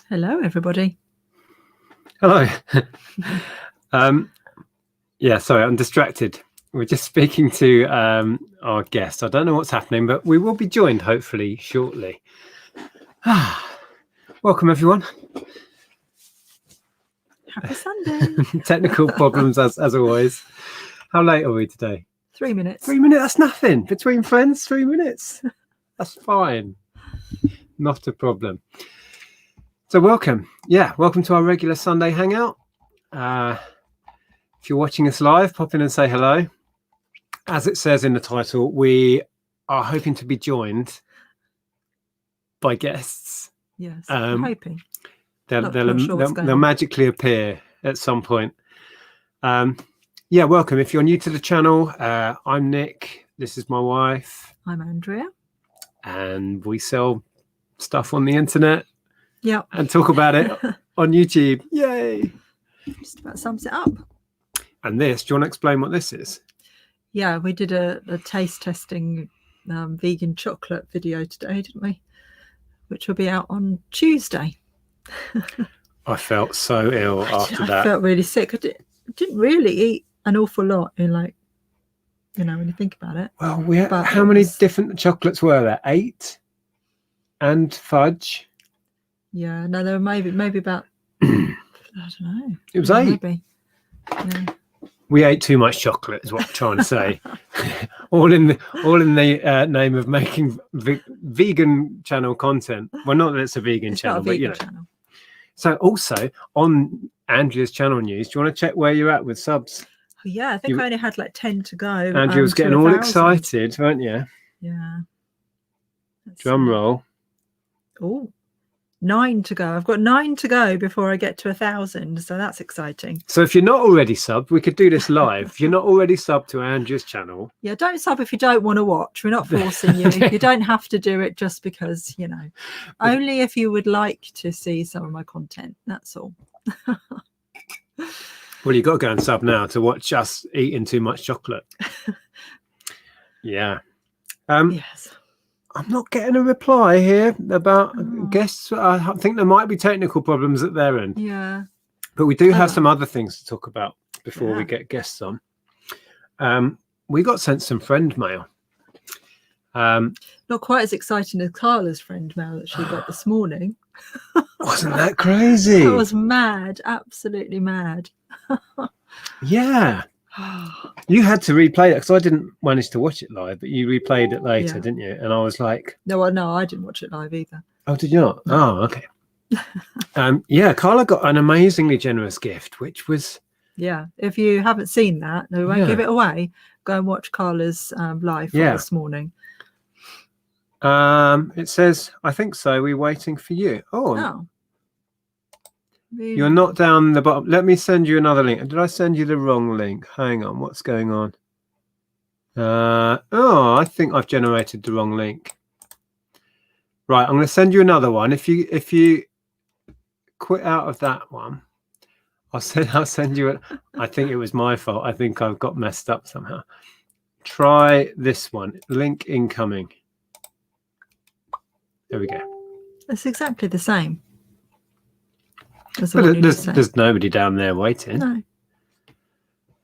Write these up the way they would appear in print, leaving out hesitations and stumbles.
Hello, everybody. Hello. Yeah, sorry, I'm distracted. We're just speaking to our guest. I don't know what's happening, but we will be joined hopefully shortly. Welcome, everyone. Happy Sunday. Technical problems as always. How late are we today? 3 minutes. 3 minutes, that's nothing. Between friends, 3 minutes. That's fine. Not a problem. So welcome. Yeah, welcome to our regular Sunday hangout. If you're watching us live, pop in and say hello. As it says in the title, we are hoping to be joined by guests. Yes, I'm hoping. They'll magically appear at some point. Yeah, welcome. If you're new to the channel, I'm Nick. This is my wife. I'm Andrea. And we sell stuff on the internet. Yeah. And talk about it on YouTube. Yay! Just about sums it up. And this, do you want to explain what this is? Yeah, we did a taste testing vegan chocolate video today, didn't we? Which will be out on Tuesday. I felt so ill after that. I felt really sick. I didn't really eat an awful lot in, like, you know, when you think about it. Well, how many different chocolates were there? 8? And fudge? Yeah, no, there were maybe about, I don't know. It was 8. Maybe. Yeah. We ate too much chocolate, is what I'm trying to say. all in the name of making vegan channel content. Well, not that it's a vegan channel, but you know. Channel. So also on Andrea's channel news, do you want to check where you're at with subs? Oh, yeah, I think I only had like 10 to go. Andrea was getting all excited, weren't you? Yeah. Drum roll. Oh. 9 to go. I've got 9 to go before I get to 1,000, so that's exciting. So if you're not already subbed, we could do this live. If you're not already subbed to Andrew's channel, yeah, don't sub if you don't want to watch. We're not forcing you. You don't have to do it just because, you know. Only if you would like to see some of my content. That's all. Well, you've got to go and sub now to watch us eating too much chocolate. Yeah. Yes. I'm not getting a reply here about guests. I think there might be technical problems at their end. Yeah. But we do have some other things to talk about before we get guests on. We got sent some friend mail. Not quite as exciting as Carla's friend mail that she got this morning. Wasn't that crazy? That was mad. Absolutely mad. Yeah. You had to replay it because I didn't manage to watch it live, but you replayed it later, didn't you? And I was like, no, I didn't watch it live either. Oh, did you not? Oh, okay. Yeah, Carla got an amazingly generous gift, which was, yeah. If you haven't seen that, no, we won't give it away. Go and watch Carla's live from this morning. It says, I think so. We're waiting for you. Oh. You're not down the bottom. Let me send you another link. Did I send you the wrong link? Hang on. What's going on? I think I've generated the wrong link. Right. I'm going to send you another one. If you quit out of that one, I'll send you it. I think it was my fault. I think I've got messed up somehow. Try this one. Link incoming. There we go. It's exactly the same. But there's nobody down there waiting. No.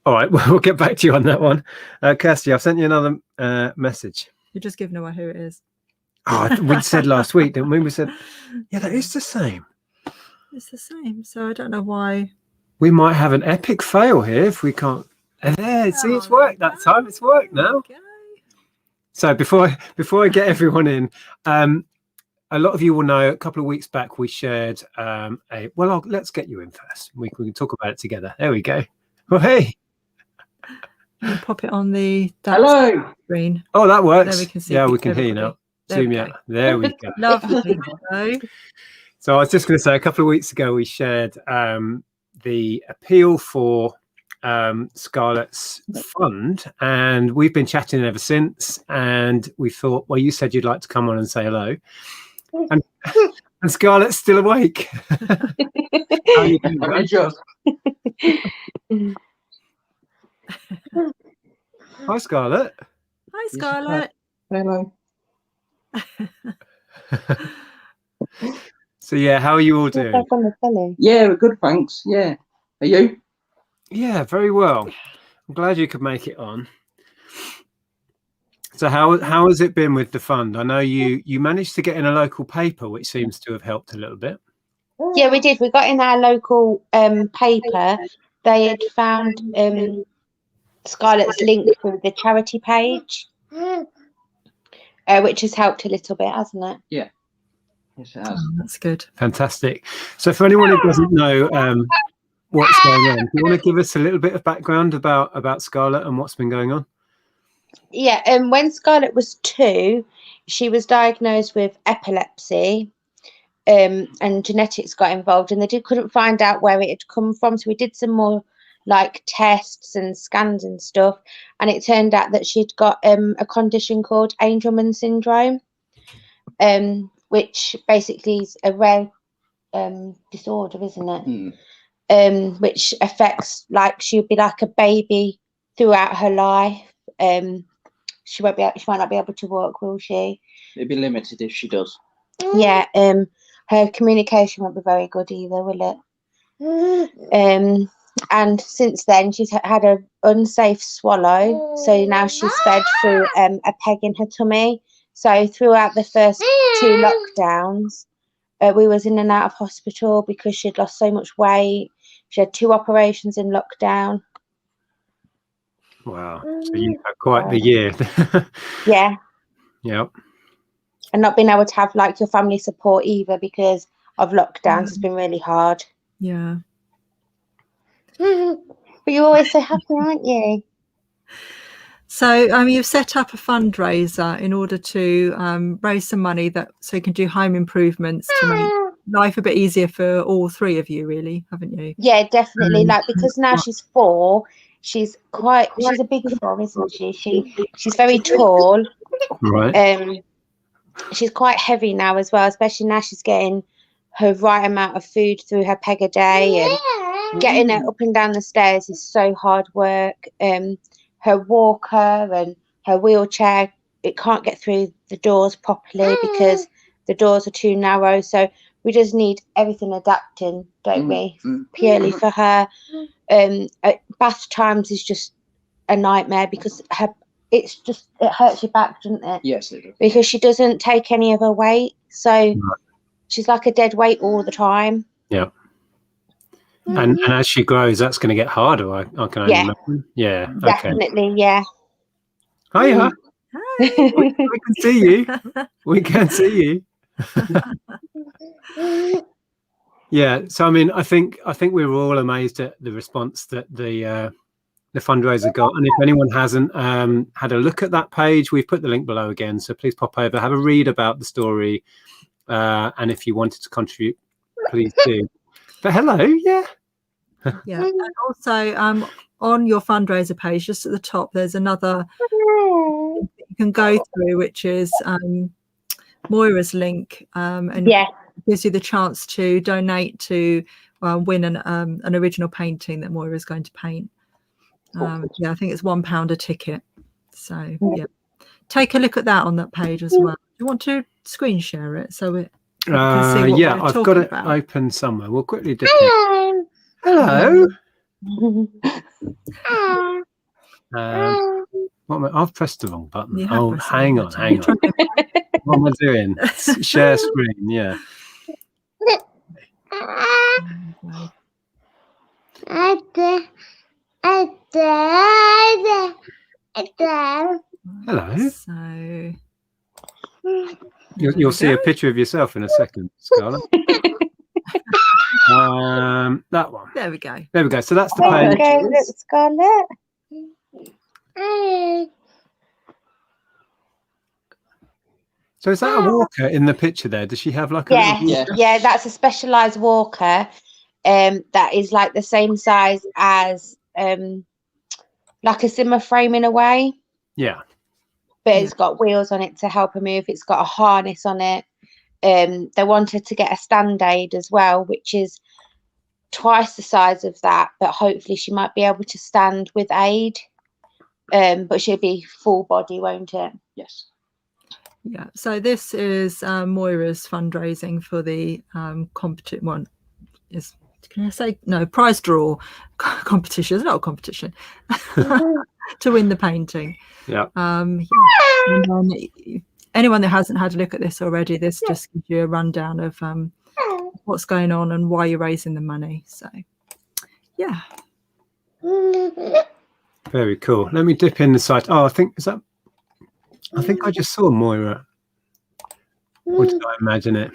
All right, well, we'll get back to you on that one. Kirsty, I've sent you another message. You're just giving away who it is. Oh, we said last week, didn't we? We said, yeah, that is the same. It's the same, so I don't know why. We might have an epic fail here if we can't. There, see, it's worked that time. It's worked now. Okay. So before I get everyone in, a lot of you will know a couple of weeks back we shared let's get you in first. We can talk about it together. There we go. Well, hey. I'll pop it on the screen. Oh, that works. There we can see we can hear you now. Zoom out. There we go. Lovely. So I was just going to say, a couple of weeks ago we shared the appeal for Scarlett's fund, and we've been chatting ever since. And we thought, well, you said you'd like to come on and say hello. And Scarlett's still awake. How are you doing, Hi, Scarlett. Hi, Scarlett. Hello. So yeah, how are you all doing? Back on the telly. Yeah, we're good, thanks. Yeah. Are you? Yeah, very well. I'm glad you could make it on. So how has it been with the fund? I know you managed to get in a local paper, which seems to have helped a little bit. Yeah, we did. We got in our local paper. They had found Scarlett's link through the charity page, which has helped a little bit, hasn't it? Yeah. Yes, it has. Oh, that's good. Fantastic. So for anyone who doesn't know what's going on, do you want to give us a little bit of background about Scarlett and what's been going on? Yeah, when Scarlett was 2, she was diagnosed with epilepsy, and genetics got involved, and they couldn't find out where it had come from. So we did some more like tests and scans and stuff, and it turned out that she'd got a condition called Angelman syndrome, which basically is a rare disorder, isn't it? Which affects, like, she'll be like a baby throughout her life. She might not be able to walk, will she? It'd be limited if she does. Yeah. Her communication won't be very good either, will it? And since then she's had an unsafe swallow, so now she's fed through a peg in her tummy. So throughout the first 2 lockdowns, we was in and out of hospital because she'd lost so much weight. She had 2 operations in lockdown. Wow. So you've had quite the year. Yeah. Yep. And not being able to have like your family support either because of lockdowns has been really hard. Yeah. But you're always so happy, aren't you? So you've set up a fundraiser in order to raise some money so you can do home improvements to make life a bit easier for all 3 of you, really, haven't you? Yeah, definitely. Like, because now she's 4, she's a big 4, isn't she? She's very tall. Right. She's quite heavy now as well, especially now she's getting her right amount of food through her peg a day, and getting her up and down the stairs is so hard work. Her walker and her wheelchair, it can't get through the doors properly because the doors are too narrow. So we just need everything adapting, don't we? Purely for her. Bath times is just a nightmare because it hurts your back, doesn't it? Yes, it does. Because she doesn't take any of her weight, so she's like a dead weight all the time. Yeah. And as she grows, that's going to get harder. I can only imagine. Yeah. Definitely. Okay. Yeah. Hiya. We can see you. We can see you. Yeah. So I mean, I think we were all amazed at the response that the fundraiser got. And if anyone hasn't had a look at that page, we've put the link below again. So please pop over, have a read about the story, and if you wanted to contribute, please do. But hello, yeah. Yeah. And also on your fundraiser page, just at the top, there's another you can go through, which is Moira's link, and it gives you the chance to donate to win an original painting that Moira is going to paint. Yeah, I think it's £1 a ticket. So yeah, take a look at that on that page as well. Do you want to screen share it so it? Yeah, I've got it open somewhere. We'll quickly just. Hello. I've pressed the wrong button. Oh, hang on. What am I doing? Share screen. Yeah. Hello. So you'll see a picture of yourself in a second, Scarlett. That one. There we go. There we go. So that's the page. There you go, Scarlett. So is that a walker in the picture there? Does she have like a yeah, that's a specialised walker that is like the same size as like a Zimmer frame in a way. Yeah. But it's got wheels on it to help her move. It's got a harness on it. They wanted to get a stand aid as well, which is twice the size of that, but hopefully she might be able to stand with aid. But she'll be full body, won't it? Yes. Yeah, so this is Moira's fundraising for the competition one. Is can I say no prize draw competition? It's not a competition to win the painting. Yeah. And then anyone that hasn't had a look at this already, this just gives you a rundown of what's going on and why you're raising the money. So, yeah. Very cool. Let me dip in the site. Oh, I think I just saw Moira. Or did I imagine it?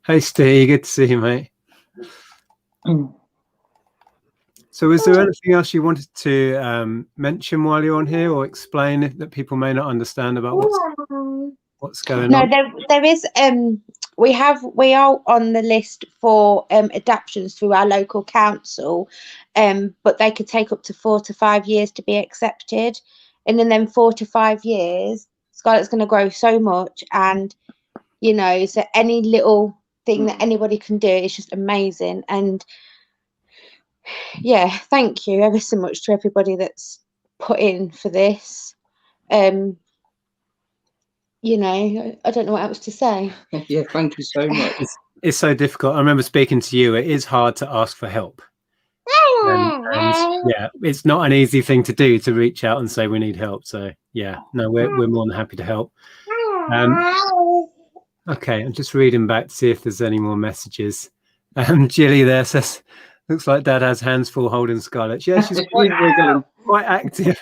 Hey, Steve, good to see you, mate. So is there anything else you wanted to mention while you're on here, or explain that people may not understand about what's going on? No, there is. We are on the list for adaptions through our local council, but they could take up to 4 to 5 years to be accepted, and in them 4 to 5 years, Scarlett's going to grow so much, and so any little thing that anybody can do is just amazing. And yeah, thank you ever so much to everybody that's put in for this. I don't know what else to say. Yeah, thank you so much. It's so difficult. I remember speaking to you. It is hard to ask for help. And yeah, it's not an easy thing to do, to reach out and say we need help. So yeah, no, we're more than happy to help. Okay, I'm just reading back to see if there's any more messages. Jilly there says, looks like Dad has hands full holding Scarlett. Yeah, she's quite active.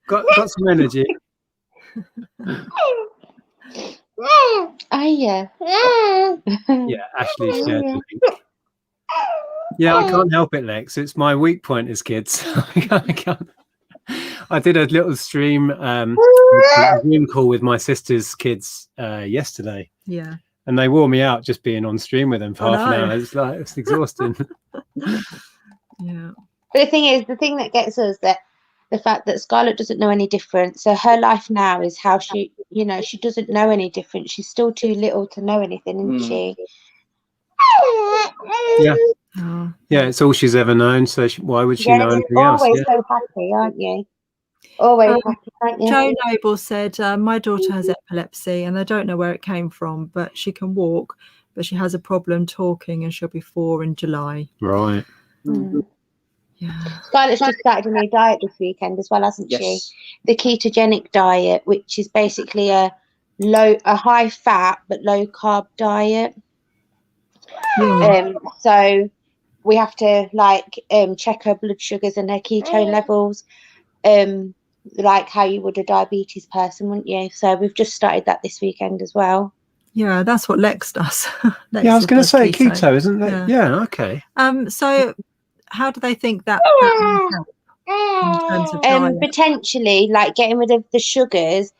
got some energy. Oh yeah. Yeah, Ashley shared the link. Yeah, I can't help it, Lex. It's my weak point as kids. I did a little stream Zoom call with my sister's kids yesterday. Yeah. And they wore me out just being on stream with them for half an hour. It's exhausting. Yeah. But the thing that gets us, that the fact that Scarlett doesn't know any different. So her life now is how she doesn't know any different. She's still too little to know anything, isn't she? Yeah. Yeah, it's all she's ever known. So why would she know anything else? Always so happy, aren't you? Always happy, aren't you? Joe Noble said, my daughter has epilepsy and I don't know where it came from, but she can walk, but she has a problem talking and she'll be 4 in July. Right. Yeah. Scarlett's just started a new diet this weekend as well, hasn't she? The ketogenic diet, which is basically a high fat but low carb diet. So we have to check her blood sugars and her ketone levels, like how you would a diabetes person, wouldn't you? So we've just started that this weekend as well. Yeah, that's what Lex does. Lex I was going to say keto, isn't it? Yeah, okay. So how do they think that will help in terms of diet? Potentially, getting rid of the sugars.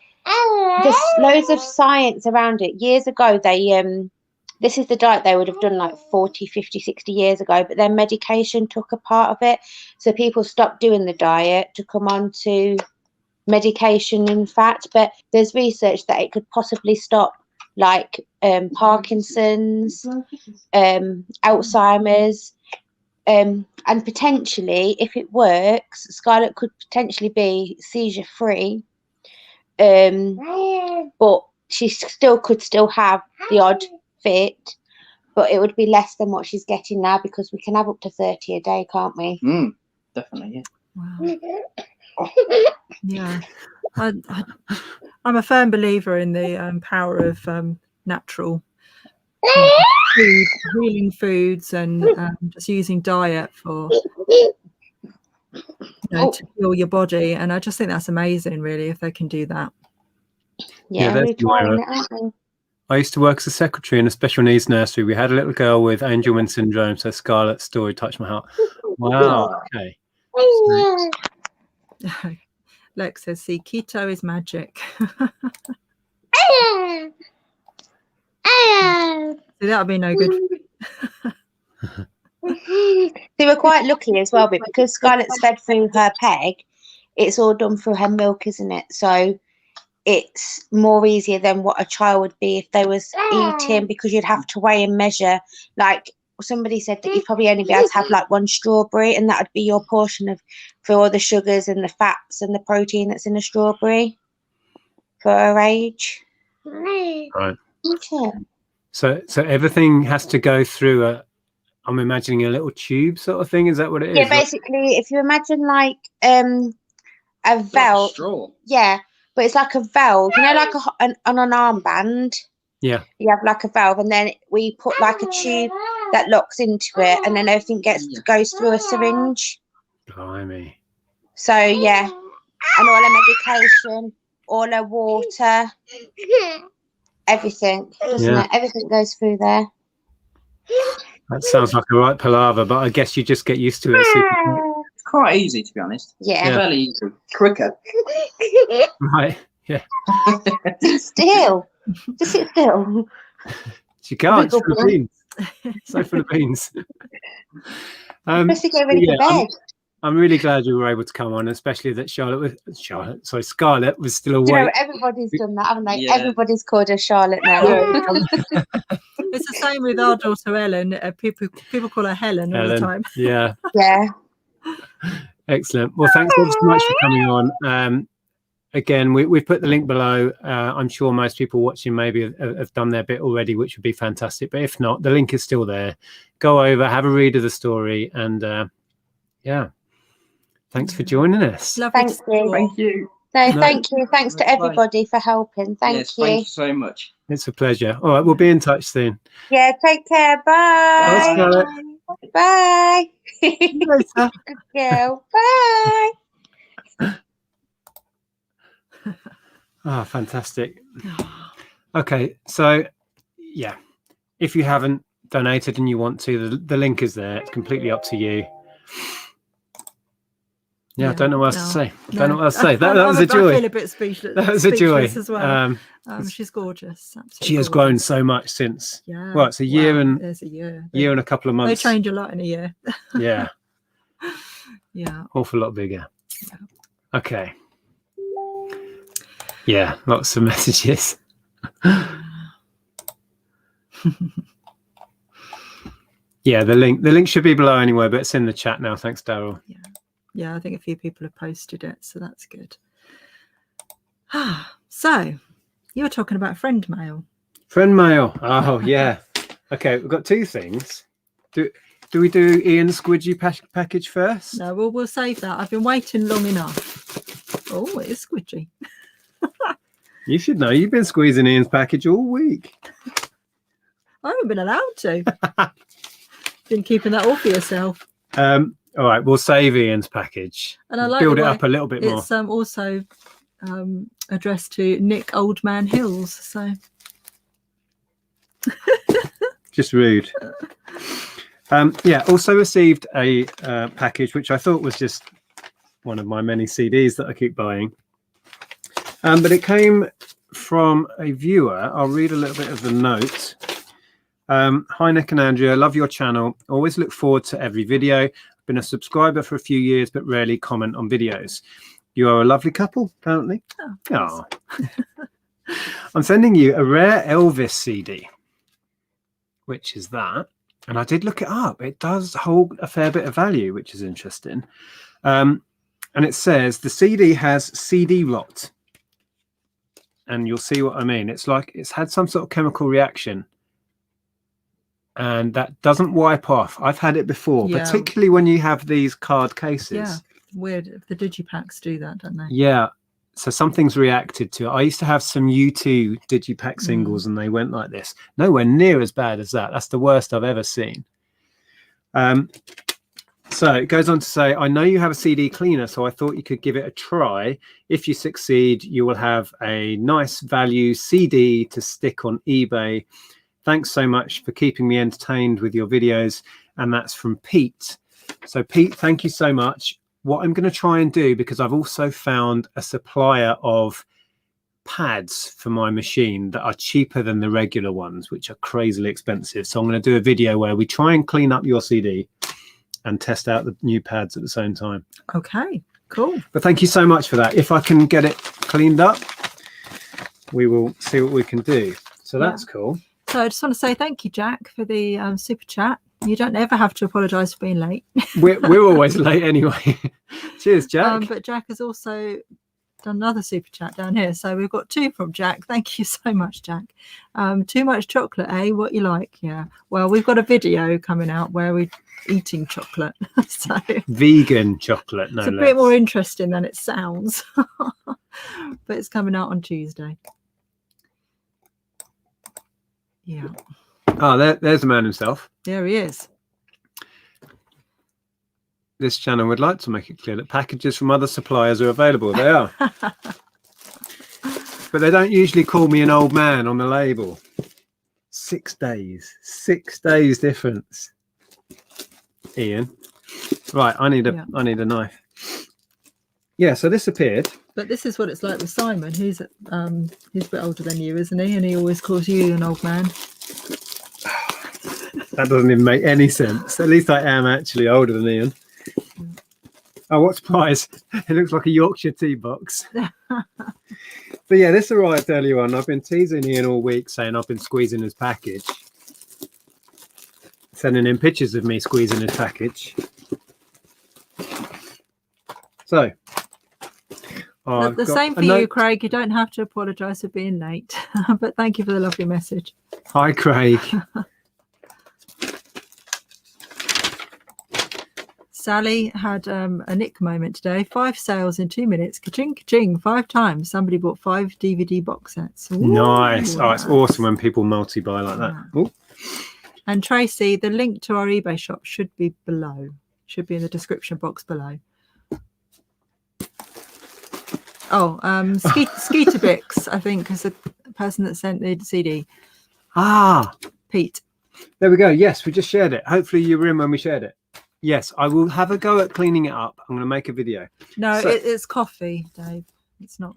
There's loads of science around it. Years ago, this is the diet they would have done 40, 50, 60 years ago, but then medication took a part of it. So people stopped doing the diet to come on to medication, in fact. But there's research that it could possibly stop Parkinson's, Alzheimer's, and potentially, if it works, Scarlett could potentially be seizure free. But she could still have the odd fit, but it would be less than what she's getting now, because we can have up to 30 a day, can't we? Definitely, yeah. Wow. Yeah, I'm a firm believer in the power of natural healing foods and just using diet for to heal your body, and I just think that's amazing, really, if they can do that. We're trying it, aren't we? I used to work as a secretary in a special needs nursery. We had a little girl with Angelman syndrome, so Scarlett's story touched my heart. Wow, okay. Lex says, see, keto is magic. See, that would be no good. They were quite lucky as well, but because Scarlett's fed through her peg, it's all done through her milk, isn't it? So it's more easier than what a child would be if they was eating, because you'd have to weigh and measure. Somebody said that you'd probably only be able to have 1 strawberry, and that would be your portion for all the sugars and the fats and the protein that's in a strawberry. for her age. Right. Okay. So everything has to go through I'm imagining a little tube sort of thing. Is that what it is? Yeah, basically, if you imagine like a Like a valve. straw. Yeah, but it's like a valve, you know, like on an armband. Yeah. You have like a valve, and then we put like a tube that locks into it, and then everything goes through a syringe. Blimey. So yeah, and all her medication, all her water, everything, doesn't it? Everything goes through there. That sounds like a right palaver, but I guess you just get used to it. It's quite easy, to be honest. Yeah. Fairly easy. Quicker. Right. Yeah. Sit still. Just sit still. She can't. It's full of beans. So full of beans. Especially get ready for bed. I'm really glad you were able to come on, especially that Scarlett was still awake. You know, everybody's done that, haven't they? Yeah. Everybody's called her Charlotte now. It's the same with our daughter Ellen. People call her Helen all the time. Yeah. Yeah. Excellent. Well, thanks so much for coming on. Again, we've put the link below. I'm sure most people watching maybe have done their bit already, which would be fantastic. But if not, the link is still there. Go over, have a read of the story, and yeah. Thanks for joining us. Thank you. Thank you. No, thank you. Thanks to everybody for helping. Thank you. Thank you so much. It's a pleasure. All right, we'll be in touch soon. Yeah, take care. Bye, Bye. Scarlett. Bye. See you later. Good girl. Bye. Oh, fantastic. Okay, so yeah, if you haven't donated and you want to, the link is there. It's completely up to you. Yeah, I don't know what else to say. Don't know what else to say. That was a joy. I feel a bit speechless. That was a joy as well. She's gorgeous. She has grown so much since. Yeah. Well, it's a year and there's a year. Year and a couple of months. They change a lot in a year. Yeah. Yeah. Awful lot bigger. Yeah. Okay. Yeah, lots of messages. Yeah, the link should be below anyway, but it's in the chat now. Thanks, Daryl. Yeah, I think a few people have posted it, so that's good. So you were talking about friend mail. Friend mail. Oh yeah. Okay, we've got two things. Do we do Ian's squidgy package first? No, we'll save that. I've been waiting long enough. Oh, it is squidgy. You should know. You've been squeezing Ian's package all week. I haven't been allowed to. Been keeping that all for yourself. All right, we'll save Ian's package. And I like build it up a little bit more. It's also addressed to Nick Oldman Hills. So just rude. Yeah. Also received a package which I thought was just one of my many CDs that I keep buying. But it came from a viewer. I'll read a little bit of the note. Hi Nick and Andrea, love your channel. Always look forward to every video. Been a subscriber for a few years, but rarely comment on videos. You are a lovely couple, apparently. Oh. I'm sending you a rare Elvis CD, which is that. And I did look it up. It does hold a fair bit of value, which is interesting. And it says the CD has CD rot. And you'll see what I mean. It's like it's had some sort of chemical reaction. And that doesn't wipe off. I've had it before, particularly when you have these card cases. Yeah, weird. The digipacks do that, don't they? Yeah. So something's reacted to it. I used to have some U2 digipack singles and they went like this. Nowhere near as bad as that. That's the worst I've ever seen. So it goes on to say, I know you have a CD cleaner, so I thought you could give it a try. If you succeed, you will have a nice value CD to stick on eBay. Thanks so much for keeping me entertained with your videos. And that's from Pete. So Pete, thank you so much. What I'm going to try and do, because I've also found a supplier of pads for my machine that are cheaper than the regular ones, which are crazily expensive. So I'm going to do a video where we try and clean up your CD and test out the new pads at the same time. Okay, cool. But thank you so much for that. If I can get it cleaned up, we will see what we can do. So that's cool. So I just want to say thank you, Jack, for the super chat. You don't ever have to apologise for being late. We're always late anyway. Cheers, Jack. But Jack has also done another super chat down here. So we've got 2 from Jack. Thank you so much, Jack. Too much chocolate, eh? What you like? Yeah. Well, we've got a video coming out where we're eating chocolate. So Vegan chocolate, no it's a less. bit more interesting than it sounds. But it's coming out on Tuesday. Yeah. Oh, there's the man himself. There he is. This channel would like to make it clear that packages from other suppliers are available. They are. But they don't usually call me an old man on the label. 6 days. 6 days difference. Ian. Right, I need a knife. Yeah, so this appeared. But this is what it's like with Simon. He's a bit older than you, isn't he? And he always calls you an old man. That doesn't even make any sense. At least I am actually older than Ian. Oh, what surprise. It looks like a Yorkshire tea box. But yeah, this arrived earlier on. I've been teasing Ian all week saying I've been squeezing his package. Sending in pictures of me squeezing his package. So. The same for you, Craig. You don't have to apologise for being late. But thank you for the lovely message. Hi, Craig. Sally had a Nick moment today. 5 sales in 2 minutes. Ka-ching, ka-ching, 5 times. Somebody bought 5 DVD box sets. Ooh, nice. Oh, it's awesome when people multi-buy like that. Ooh. And Tracy, the link to our eBay shop should be below. Should be in the description box below. Oh, Skeeter Bix, I think, is the person that sent the CD. Ah. Pete. There we go. Yes, we just shared it. Hopefully you were in when we shared it. Yes, I will have a go at cleaning it up. I'm going to make a video. No, it's coffee, Dave. It's not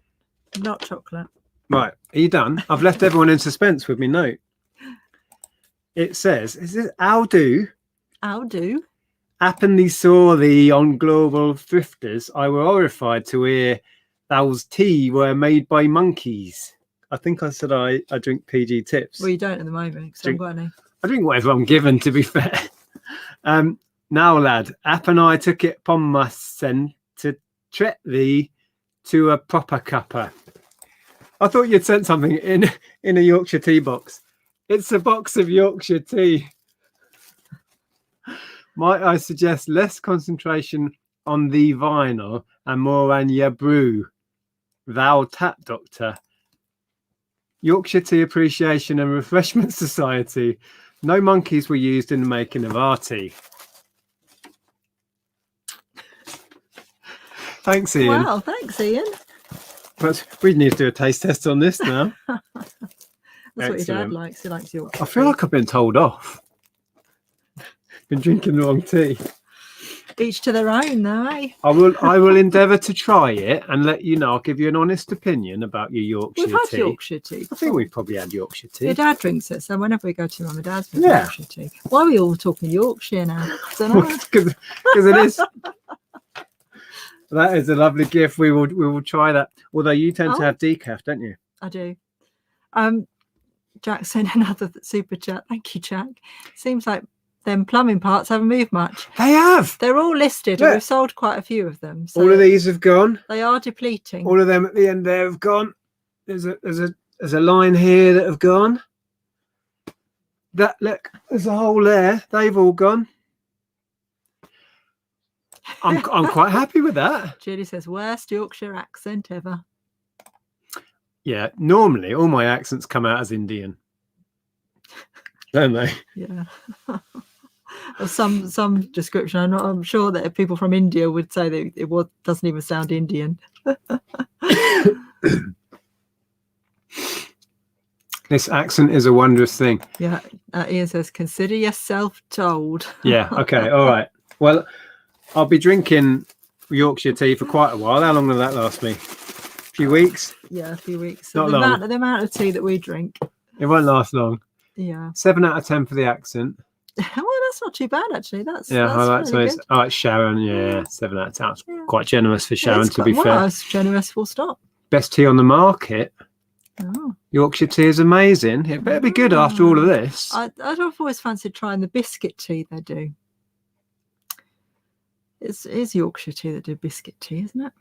chocolate. Right. Are you done? I've left everyone in suspense with me note. It says, is it I'll do? Happenly saw thee on Global Thrifters. I were horrified to hear those tea were made by monkeys. I think I said I drink PG tips. Well, you don't at the moment because I haven't got any. I drink whatever I'm given, to be fair. Now, lad, App and I took it upon myself to treat thee to a proper cuppa. I thought you'd sent something in a Yorkshire tea box. It's a box of Yorkshire tea. Might I suggest less concentration on the vinyl and more on your brew? Thou tap doctor. Yorkshire Tea Appreciation and Refreshment Society. No monkeys were used in the making of our tea. Thanks, Ian. Wow, thanks, Ian. But we need to do a taste test on this now. That's what your dad likes. He likes Yorkshire. I feel like I've been told off. Been drinking the wrong tea. Each to their own, though, eh? I will endeavour to try it and let you know. I'll give you an honest opinion about your Yorkshire tea. We've had Yorkshire tea. I think we've probably had Yorkshire tea. Your dad drinks it, so whenever we go to Mum and Dad's, we have Yorkshire tea. Why are we all talking Yorkshire now? I don't know. Because it is. That is a lovely gift. We will try that. Although you tend to have decaf, don't you? I do. Jack sent another super chat. Thank you, Jack. Seems like them plumbing parts haven't moved much. They have. They're all listed, and we've sold quite a few of them. So all of these have gone. They are depleting. All of them at the end there have gone. There's a line here that have gone. That look, there's a hole there. They've all gone. I'm quite happy with that. Julie says, worst Yorkshire accent ever. Yeah, normally all my accents come out as Indian, don't they? Yeah. Or some description. I'm sure that people from India would say that it doesn't even sound Indian. This accent is a wondrous thing. Yeah. Ian says, consider yourself told. Yeah. Okay. All right. Well, I'll be drinking Yorkshire tea for quite a while. How long will that last me? A few weeks? Yeah, a few weeks. Not the long. The amount of tea that we drink. It won't last long. Yeah. 7 out of 10 for the accent. Well, that's not too bad, actually. That's I like really to. I like Sharon. Yeah, 7 out of 10. That's quite generous for Sharon, to be fair. It's generous, full stop. Best tea on the market. Oh. Yorkshire tea is amazing. It better be good after all of this. I've always fancied trying the biscuit tea they do. It's Yorkshire tea that do biscuit tea, isn't it?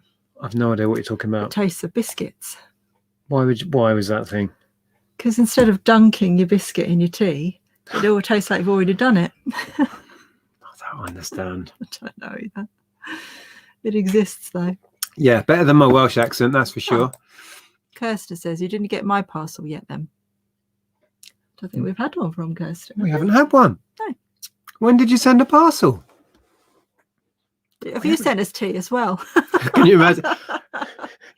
I've no idea what you're talking It about. tastes of biscuits. Why was that thing? Because instead of dunking your biscuit in your tea, it all tastes like you've already done it. I don't understand. I don't know either. It exists though. Yeah, better than my Welsh accent, that's for sure. Kirsta says, you didn't get my parcel yet then. Don't think we've had one from Kirsta. We haven't had one. No. When did you send a parcel? Have you sent us tea as well? Can you imagine?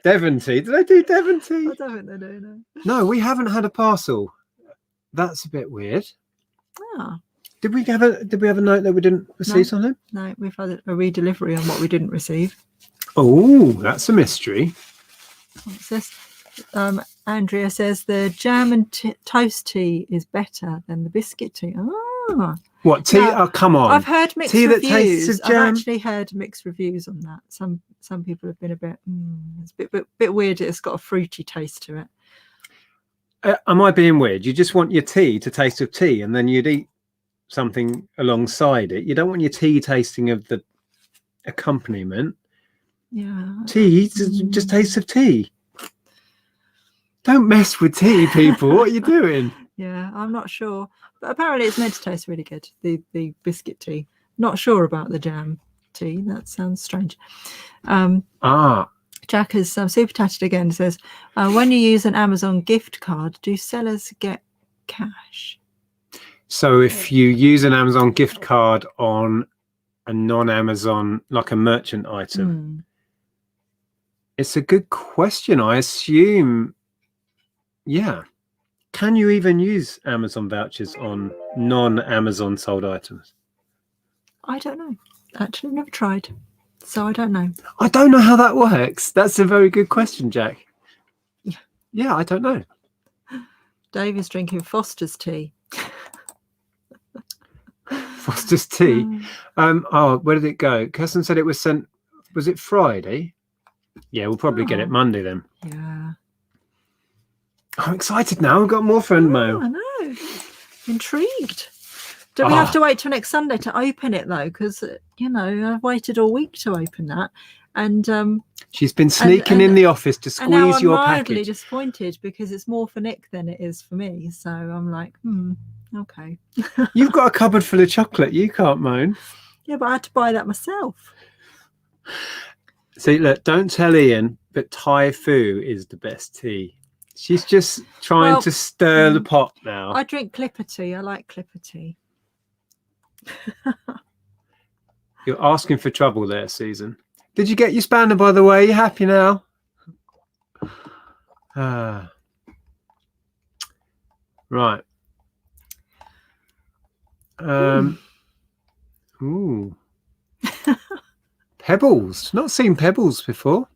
Devon tea. Did I do Devon tea? I don't think they do, no. No, we haven't had a parcel. That's a bit weird. Ah, Did we have a note that we didn't receive something? no, we've had a redelivery on what we didn't receive. Oh, that's a mystery. What's this? Andrea says the jam and toast tea is better than the biscuit tea. Ah, What tea? No, Oh, come on. I've heard mixed Tea that reviews. tastes of jam? I've actually heard mixed reviews on that. Some people have been a bit, it's a bit weird. It's got a fruity taste to it. Am I being weird? You just want your tea to taste of tea, and then you'd eat something alongside it. You don't want your tea tasting of the accompaniment. Yeah. Tea just tastes of tea. Don't mess with tea, people. What are you doing? Yeah, I'm not sure, but apparently it's meant to taste really good. The biscuit tea. Not sure about the jam tea. That sounds strange. Jack has super tatted again. Says, when you use an Amazon gift card, do sellers get cash? So if you use an Amazon gift card on a non-Amazon, like a merchant item, it's a good question. I assume, yeah. Can you even use Amazon vouchers on non-Amazon sold items? I don't know. Actually, never tried, so I don't know. I don't know how that works. That's a very good question, Jack. Yeah, I don't know. Dave is drinking Foster's tea. Foster's tea. Where did it go? Kirsten said it was sent. Was it Friday? Yeah, we'll probably get it Monday then. Yeah. I'm excited now. I've got more friend mail. I know. Intrigued. Do we have to wait till next Sunday to open it though? Because I've waited all week to open that, and she's been sneaking in the office to squeeze now I'm your mildly package. disappointed because it's more for Nick than it is for me. So I'm like, okay. You've got a cupboard full of chocolate. You can't moan. Yeah, but I had to buy that myself. See, look, don't tell Ian, but Thai Fu is the best tea. She's just trying to stir the pot now. I drink Clipper tea. I like Clipper tea. You're asking for trouble there, Susan. Did you get your spanner, by the way? You happy now? Right. Ooh. Pebbles. Not seen pebbles before.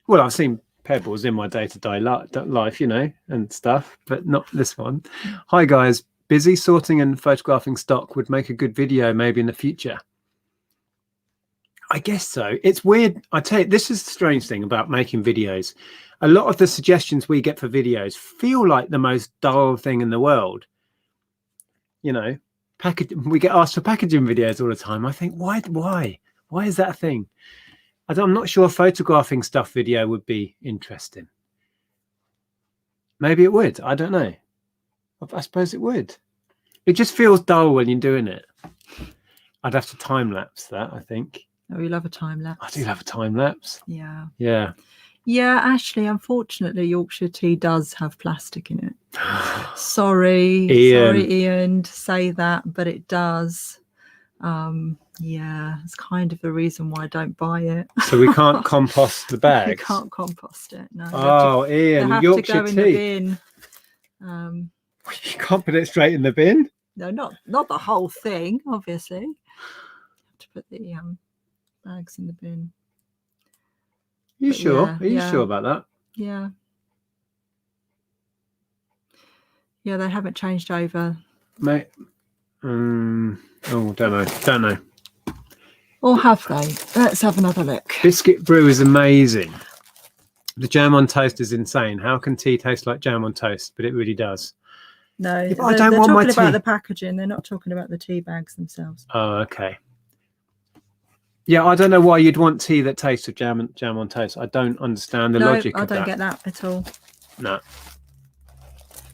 Well, I've seen pebbles in my day-to-day life, and stuff, but not this one. Hi guys, busy sorting and photographing stock would make a good video maybe in the future. I guess so. It's weird. I tell you, this is the strange thing about making videos. A lot of the suggestions we get for videos feel like the most dull thing in the world. We get asked for packaging videos all the time. I think, why is that a thing? I'm not sure a photographing stuff video would be interesting. Maybe it would. I don't know. I suppose it would. It just feels dull when you're doing it. I'd have to time lapse that, I think. Oh, you love a time lapse. I do love a time lapse. Yeah. Yeah. Yeah, Ashley, unfortunately, Yorkshire tea does have plastic in it. Sorry, Ian, to say that, but it does. Yeah, it's kind of the reason why I don't buy it. So we can't compost the bags? We can't compost it, no. Oh, Ian, they have Yorkshire to go in tea. the bin. You can't put it straight in the bin? No, not the whole thing, obviously. You have to put the bags in the bin. You sure? Yeah, Are you sure about that? Yeah. Yeah, they haven't changed over. Mate. Don't know. Or have they? Let's have another look. Biscuit Brew is amazing. The jam on toast is insane. How can tea taste like jam on toast? But it really does. No, yeah, I don't want my tea. They're talking about the packaging. They're not talking about the tea bags themselves. Oh, okay. Yeah, I don't know why you'd want tea that tastes of jam on toast. I don't understand the logic I of that. don't get that at all. No.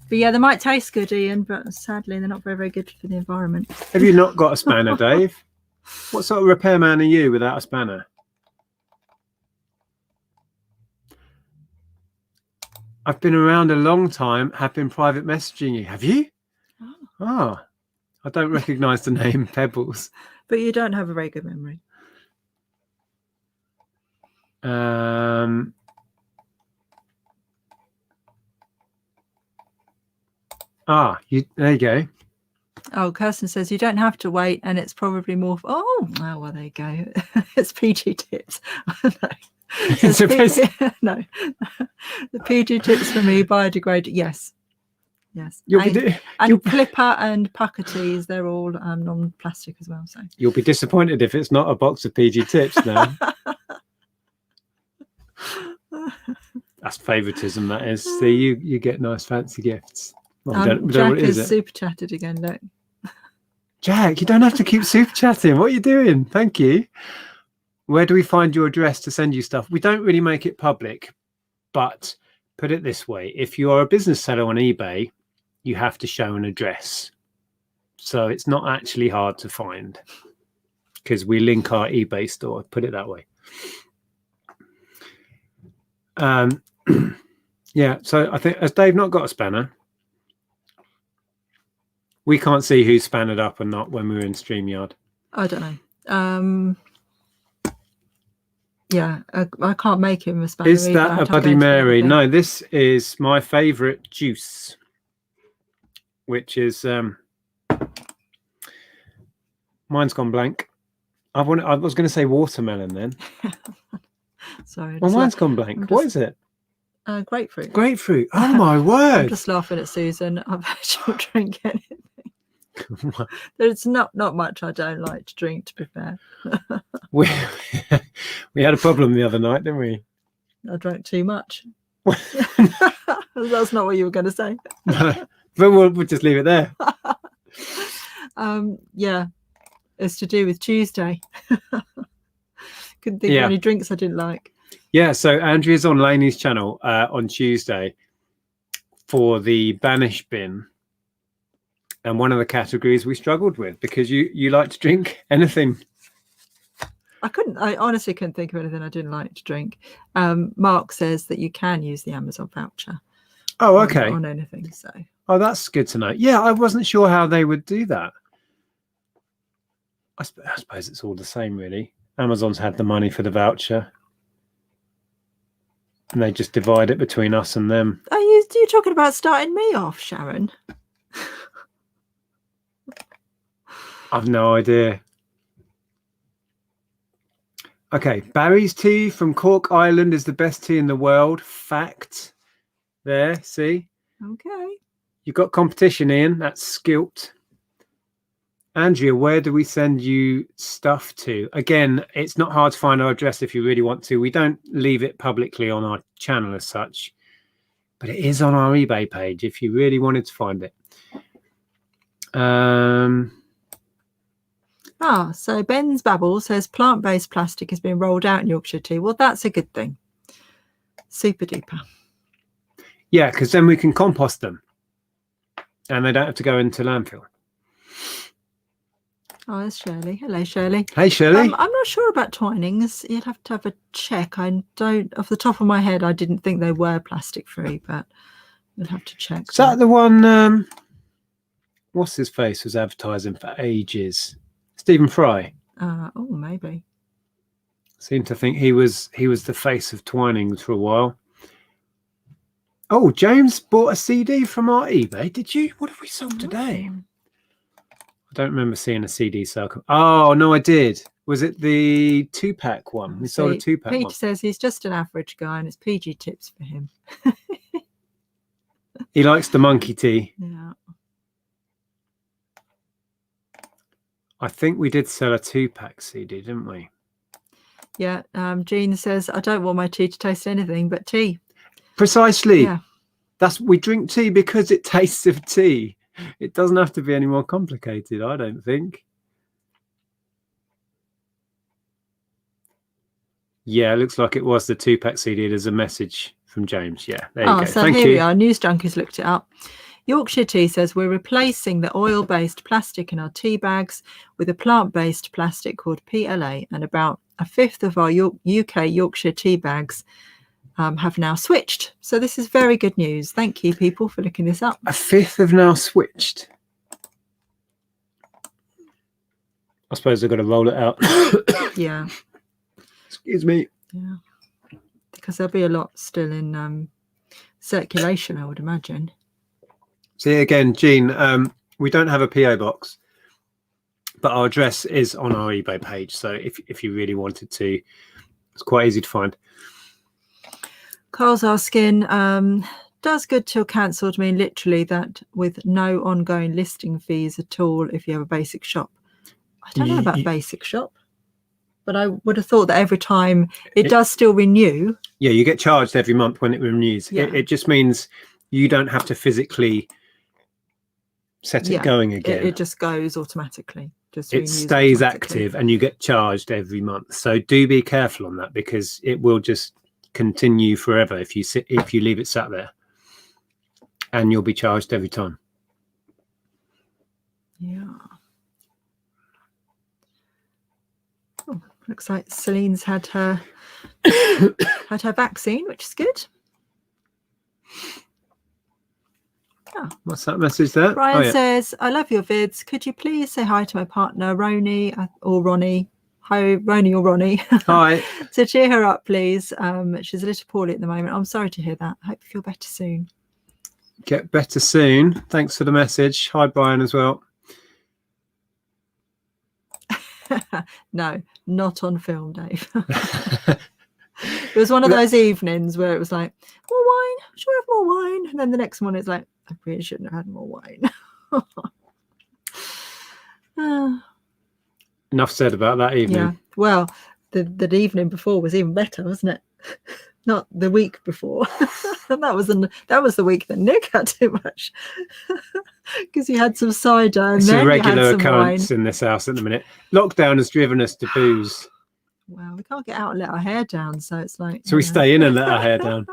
But yeah, they might taste good, Ian, but sadly they're not very, very good for the environment. Have you not got a spanner, Dave? What sort of repairman are you without a spanner? I've been around a long time, have been private messaging you. Have you? Oh, I don't recognise the name Pebbles. But you don't have a very good memory. There you go. Oh, Kirsten says you don't have to wait, and it's probably more. Oh, well, there you go. It's PG tips. No, the PG tips for me biodegrade. Yes. And Clipper and Pucker teas, they're all non-plastic as well. So you'll be disappointed if it's not a box of PG tips now. That's favoritism, that is. See, you get nice fancy gifts. Well, Jack is super chatted again, look. Jack, you don't have to keep super chatting. What are you doing? Thank you. Where do we find your address to send you stuff? We don't really make it public, but put it this way. If you're a business seller on eBay, you have to show an address. So it's not actually hard to find because we link our eBay store, put it that way. Yeah, so I think, has Dave not got a spanner? We can't see who's spannered up or not when we were in StreamYard. I don't know. Yeah, I can't make him a spanner. Is that a Bloody Mary? No, this is my favourite juice, which is mine's gone blank. I was going to say watermelon then. Sorry. Well, mine's gone blank. What is it? Grapefruit. Grapefruit. Oh my word! I'm just laughing at Susan. I've actually drink anything. There's not much I don't like to drink, to be fair. we had a problem the other night, didn't we? I drank too much. That's not what you were going to say. No, but we'll just leave it there. Yeah, it's to do with Tuesday. Couldn't think of any drinks I didn't like. Yeah, so Andrea's on Laney's channel on Tuesday for the Banish bin. And one of the categories we struggled with because you like to drink anything. I honestly couldn't think of anything I didn't like to drink. Mark says that you can use the Amazon voucher. Oh, okay. On anything, so. Oh, that's good to know. Yeah, I wasn't sure how they would do that. I suppose it's all the same, really. Amazon's had the money for the voucher. And they just divide it between us and them. Are you talking about starting me off, Sharon? I've no idea. Okay, Barry's tea from Cork Island is the best tea in the world. Fact. There, see? Okay. You've got competition, Ian. That's skilt. Andrea, where do we send you stuff to? Again, it's not hard to find our address if you really want to. We don't leave it publicly on our channel as such, but it is on our eBay page if you really wanted to find it. So Ben's Babble says plant-based plastic has been rolled out in Yorkshire tea. Well, that's a good thing. Super duper. Yeah, because then we can compost them and they don't have to go into landfill. Oh, there's Shirley. Hello, Shirley. Hey, Shirley. I'm not sure about Twinings. You'd have to have a check. I don't, off the top of my head, I didn't think they were plastic free, but you'll have to check. Is that the one? What's his face was advertising for ages? Stephen Fry. Oh, maybe. Seem to think he was the face of Twinings for a while. Oh, James bought a CD from our eBay. Did you? What have we sold today? I don't remember seeing a CD sale. Oh no, I did. Was it the 2-pack one? We sold a 2-pack one. Peter says he's just an average guy and it's PG tips for him. He likes the monkey tea. Yeah. I think we did sell a 2-pack CD, didn't we? Yeah. Jean says, I don't want my tea to taste anything but tea. Precisely. Yeah. We drink tea because it tastes of tea. It doesn't have to be any more complicated, I don't think. Yeah, it looks like it was the 2-pack CD. There's a message from James. Yeah, there you go. So Thank here you. we are. News Junkies looked it up. Yorkshire Tea says we're replacing the oil-based plastic in our tea bags with a plant-based plastic called PLA, and about a fifth of our UK Yorkshire tea bags have now switched. So this is very good news. Thank you, people, for looking this up. A fifth have now switched. I suppose they've got to roll it out. Yeah. Excuse me. Yeah. Because there'll be a lot still in circulation, I would imagine. See, again, Jean, we don't have a PO box, but our address is on our eBay page. So if you really wanted to, it's quite easy to find. Carl's asking, does good till cancelled mean literally that with no ongoing listing fees at all if you have a basic shop? I don't know about basic shop, but I would have thought that every time it does still renew. Yeah, you get charged every month when it renews. Yeah. It just means you don't have to physically set it going again. It just goes automatically. It stays active and you get charged every month. So do be careful on that, because it will just continue forever if you leave it sat there, and you'll be charged every time. Yeah. Oh, looks like Celine's had her vaccine, which is good. Oh. What's that message there? Brian says, I love your vids. Could you please say hi to my partner, Roni or Ronnie? Hi, Roni or Ronnie. Hi. So cheer her up, please. She's a little poorly at the moment. I'm sorry to hear that. I hope you feel better soon. Get better soon. Thanks for the message. Hi, Brian, as well. No, not on film, Dave. It was one of those evenings where it was like, more wine? Should we have more wine? And then the next one it's like, I really shouldn't have had more wine. Enough said about that evening. Yeah. Well, the evening before was even better, wasn't it? Not the week before. And that was the week that Nick had too much, because he had some cider and it's then a regular some occurrence wine. in this house at the minute. Lockdown has driven us to booze. Well, we can't get out and let our hair down, so it's like. So we stay in and let our hair down.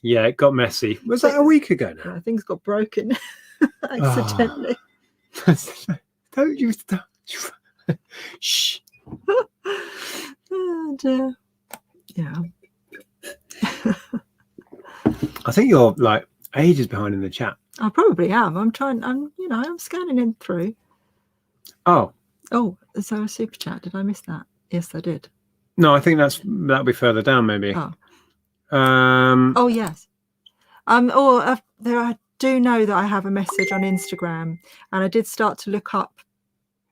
Yeah, it got messy. Was that a week ago now? Yeah, things got broken accidentally. Don't you stop. Shh. And, yeah. I think you're like ages behind in the chat. I probably am. I'm scanning in through. Oh, so a super chat. Did I miss that? Yes, I did. no, I think that'll be further down maybe. Oh yes. I do know that I have a message on Instagram, and I did start to look up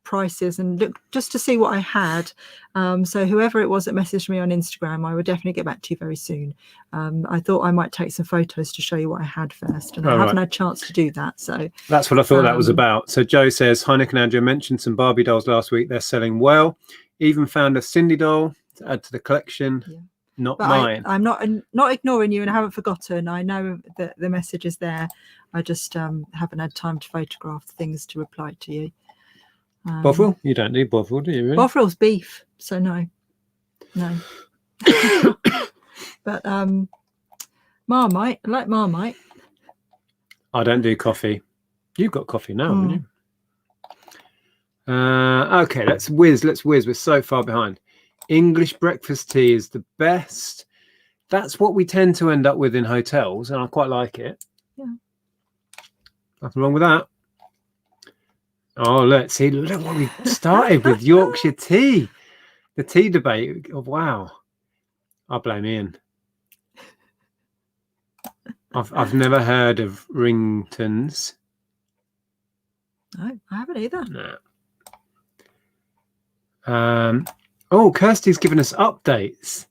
prices and look just to see what I had. So whoever it was that messaged me on Instagram, I will definitely get back to you very soon. I thought I might take some photos to show you what I had first, and I haven't had a chance to do that. So that's what I thought that was about. So Joe says, hi, Nick and Andrea mentioned some Barbie dolls last week. They're selling well. Even found a Cindy doll to add to the collection. Yeah. Not mine. I'm not ignoring you, and I haven't forgotten. I know that the message is there. I just haven't had time to photograph things to reply to you. Bovril? You don't do Bovril, do you? Really? Bovril's beef, so no. But Marmite, I like Marmite. I don't do coffee. You've got coffee now, haven't you? Okay, let's whiz. We're so far behind. English breakfast tea is the best. That's what we tend to end up with in hotels, and I quite like it. Yeah. Nothing wrong with that. Oh, look what we started with. Yorkshire tea. The tea debate. Oh, wow. I blame Ian. I've never heard of Ringtons. No, I haven't either. No. Kirsty's given us updates.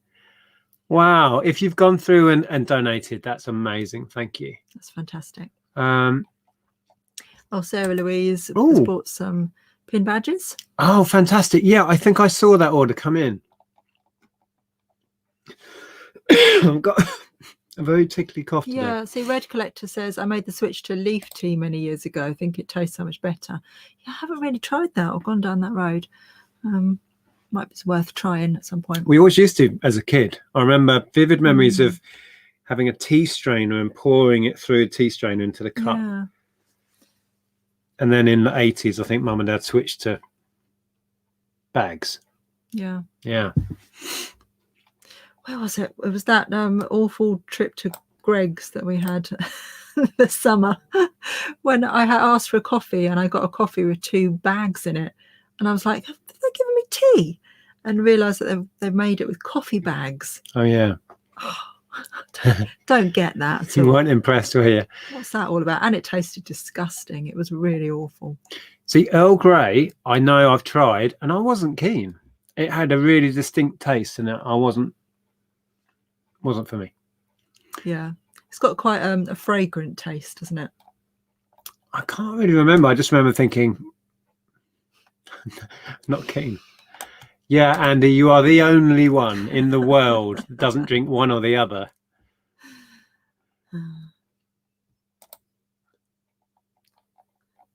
Wow. If you've gone through and donated, that's amazing. Thank you. That's fantastic. Sarah Louise has bought some pin badges. Oh, fantastic. Yeah, I think I saw that order come in. I've got a very tickly cough today. Yeah, see, Red Collector says, I made the switch to leaf tea many years ago. I think it tastes so much better. Yeah, I haven't really tried that or gone down that road. might be worth trying at some point. We always used to as a kid. I remember vivid memories of having a tea strainer and pouring it through a tea strainer into the cup. Yeah. And then in the 80s, I think Mum and Dad switched to bags. Yeah. Yeah. Where was it? It was that awful trip to Greg's that we had this summer when I had asked for a coffee and I got a coffee with 2 bags in it. And I was like, have they given me tea? And realised that they've made it with coffee bags. Oh, yeah. Don't get that at You all. weren't impressed, were you? What's that all about? And it tasted disgusting. It was really awful. See, Earl Grey, I know I've tried, and I wasn't keen. It had a really distinct taste, and I wasn't for me. Yeah. It's got quite a fragrant taste, doesn't it? I can't really remember. I just remember thinking, not keen. Yeah, Andy, you are the only one in the world that doesn't drink one or the other.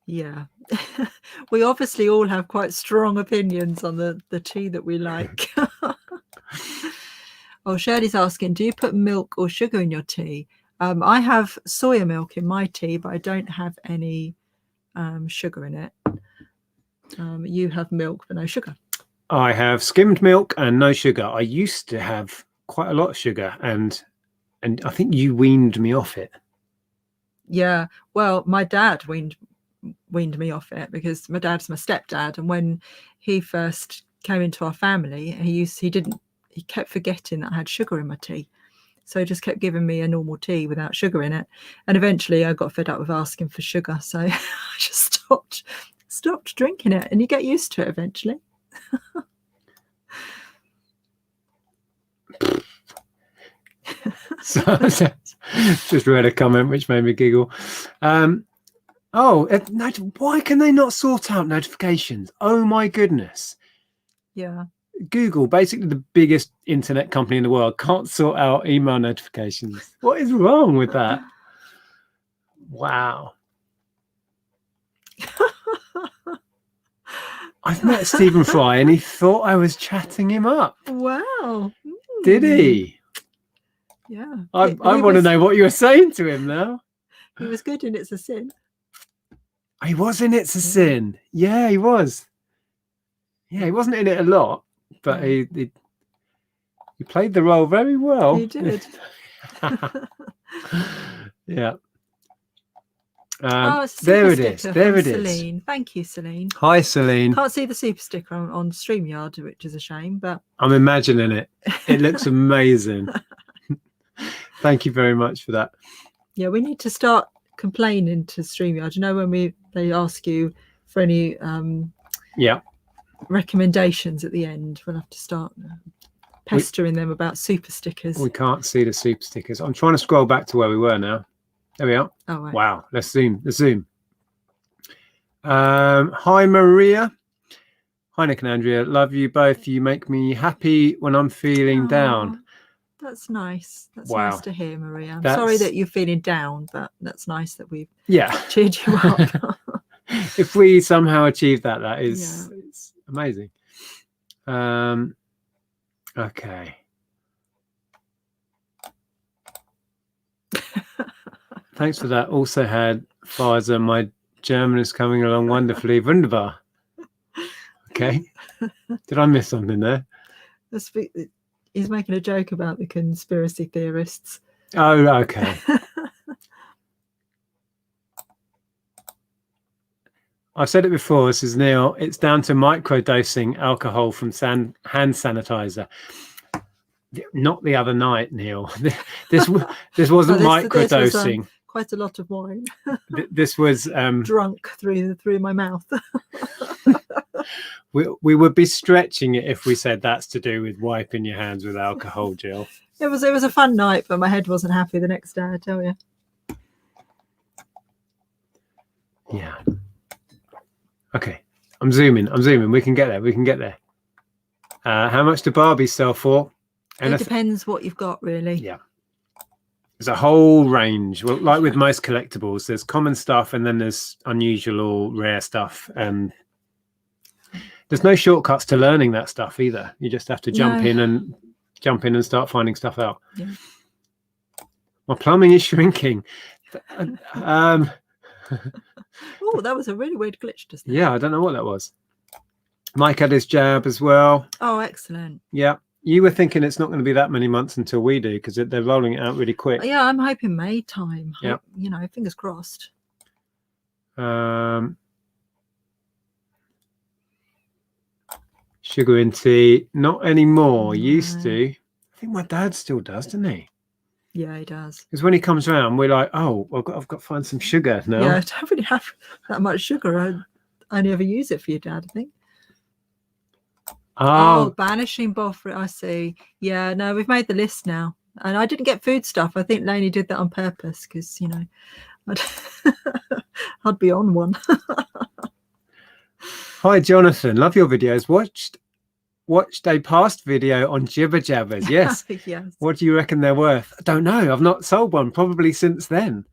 Yeah. We obviously all have quite strong opinions on the tea that we like. Oh, Shirley's asking, do you put milk or sugar in your tea? I have soya milk in my tea, but I don't have any sugar in it. You have milk but no sugar. I have skimmed milk and no sugar. I used to have quite a lot of sugar, and I think you weaned me off it. Yeah. Well, my dad weaned me off it because my dad's my stepdad, and when he first came into our family, he kept forgetting that I had sugar in my tea. So he just kept giving me a normal tea without sugar in it. And eventually I got fed up with asking for sugar. So I just stopped drinking it, and you get used to it eventually. So just read a comment which made me giggle. Why can they not sort out notifications? Oh my goodness. Yeah. Google, basically the biggest internet company in the world, can't sort out email notifications. What is wrong with that? Wow. I've met Stephen Fry and he thought I was chatting him up. Wow. Did he? Yeah. I want to know what you were saying to him now. He was good in It's a Sin. He was in It's a Sin. Yeah, he was. Yeah, he wasn't in it a lot, but he played the role very well. He did. Yeah. Oh, it's a there it super is. sticker There from it is. Celine. Thank you, Celine. Hi, Celine. Can't see the super sticker on StreamYard, which is a shame, but I'm imagining it. It looks amazing. Thank you very much for that. Yeah, we need to start complaining to StreamYard. You know, when they ask you for any recommendations at the end, we'll have to start pestering them about super stickers. We can't see the super stickers. I'm trying to scroll back to where we were now. There we are. Oh, right. Wow. Let's zoom. Hi, Maria. Hi, Nick and Andrea. Love you both. You make me happy when I'm feeling down. That's nice. That's Wow. nice to hear, Maria. I'm sorry that you're feeling down, but that's nice that we've cheered you up. If we somehow achieve that, it's amazing. Okay. Thanks for that. Also had Pfizer. My German is coming along wonderfully. Wunderbar. Okay. Did I miss something there? He's making a joke about the conspiracy theorists. Oh, okay. I've said it before. This is Neil. It's down to microdosing alcohol from hand sanitizer. Not the other night, Neil. This wasn't microdosing. Was, quite a lot of wine. This was drunk through my mouth. We would be stretching it if we said that's to do with wiping your hands with alcohol, Jill. It was a fun night, but my head wasn't happy the next day, I tell you. Yeah. Okay. I'm zooming. We can get there. How much do Barbies sell for? It depends what you've got, really. Yeah. There's a whole range. Well, like with most collectibles, there's common stuff and then there's unusual or rare stuff. And there's no shortcuts to learning that stuff either. You just have to jump No. in and start finding stuff out. Yeah. My plumbing is shrinking. Oh, that was a really weird glitch just there. Yeah, I don't know what that was. Mike had his jab as well. Oh, excellent. Yeah. You were thinking it's not going to be that many months until we do, because they're rolling it out really quick. Yeah, I'm hoping May time. Yep. You know, fingers crossed. Sugar in tea, not anymore. No. Used to. I think my dad still does, doesn't he? Yeah, he does. Because when he comes around, we're like, oh, I've got to find some sugar now. Yeah, I don't really have that much sugar. I only ever use it for your dad, I think. Oh, banishing Boffrey, I see. Yeah, no, we've made the list now. And I didn't get food stuff. I think Lainey did that on purpose because, you know, I'd be on one. Hi, Jonathan. Love your videos. Watched a past video on jibber jabbers. Yes. Yes. What do you reckon they're worth? I don't know. I've not sold one probably since then.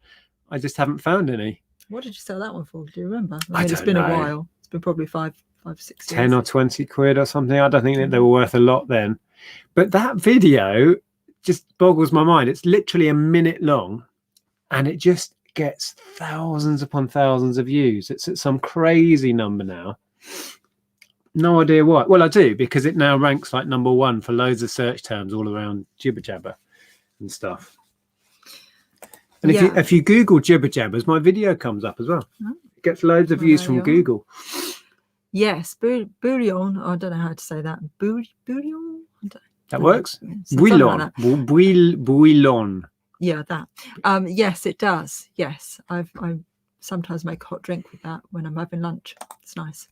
I just haven't found any. What did you sell that one for? Do you remember? I It's don't been know. a while. It's been probably 5, 6 years. 10 or 20 quid or something. I don't think that they were worth a lot then. But that video just boggles my mind. It's literally a minute long and it just gets thousands upon thousands of views. It's at some crazy number now. No idea why. Well, I do, because it now ranks like #1 for loads of search terms all around jibber jabber and stuff. And if you Google jibber jabbers, my video comes up as well. Oh. It gets loads of views from Google. Yes, bouillon. I don't know how to say that. Bouillon. That works. Bouillon. Bouillon. Yeah, that. Yes, it does. Yes, I sometimes make a hot drink with that when I'm having lunch. It's nice.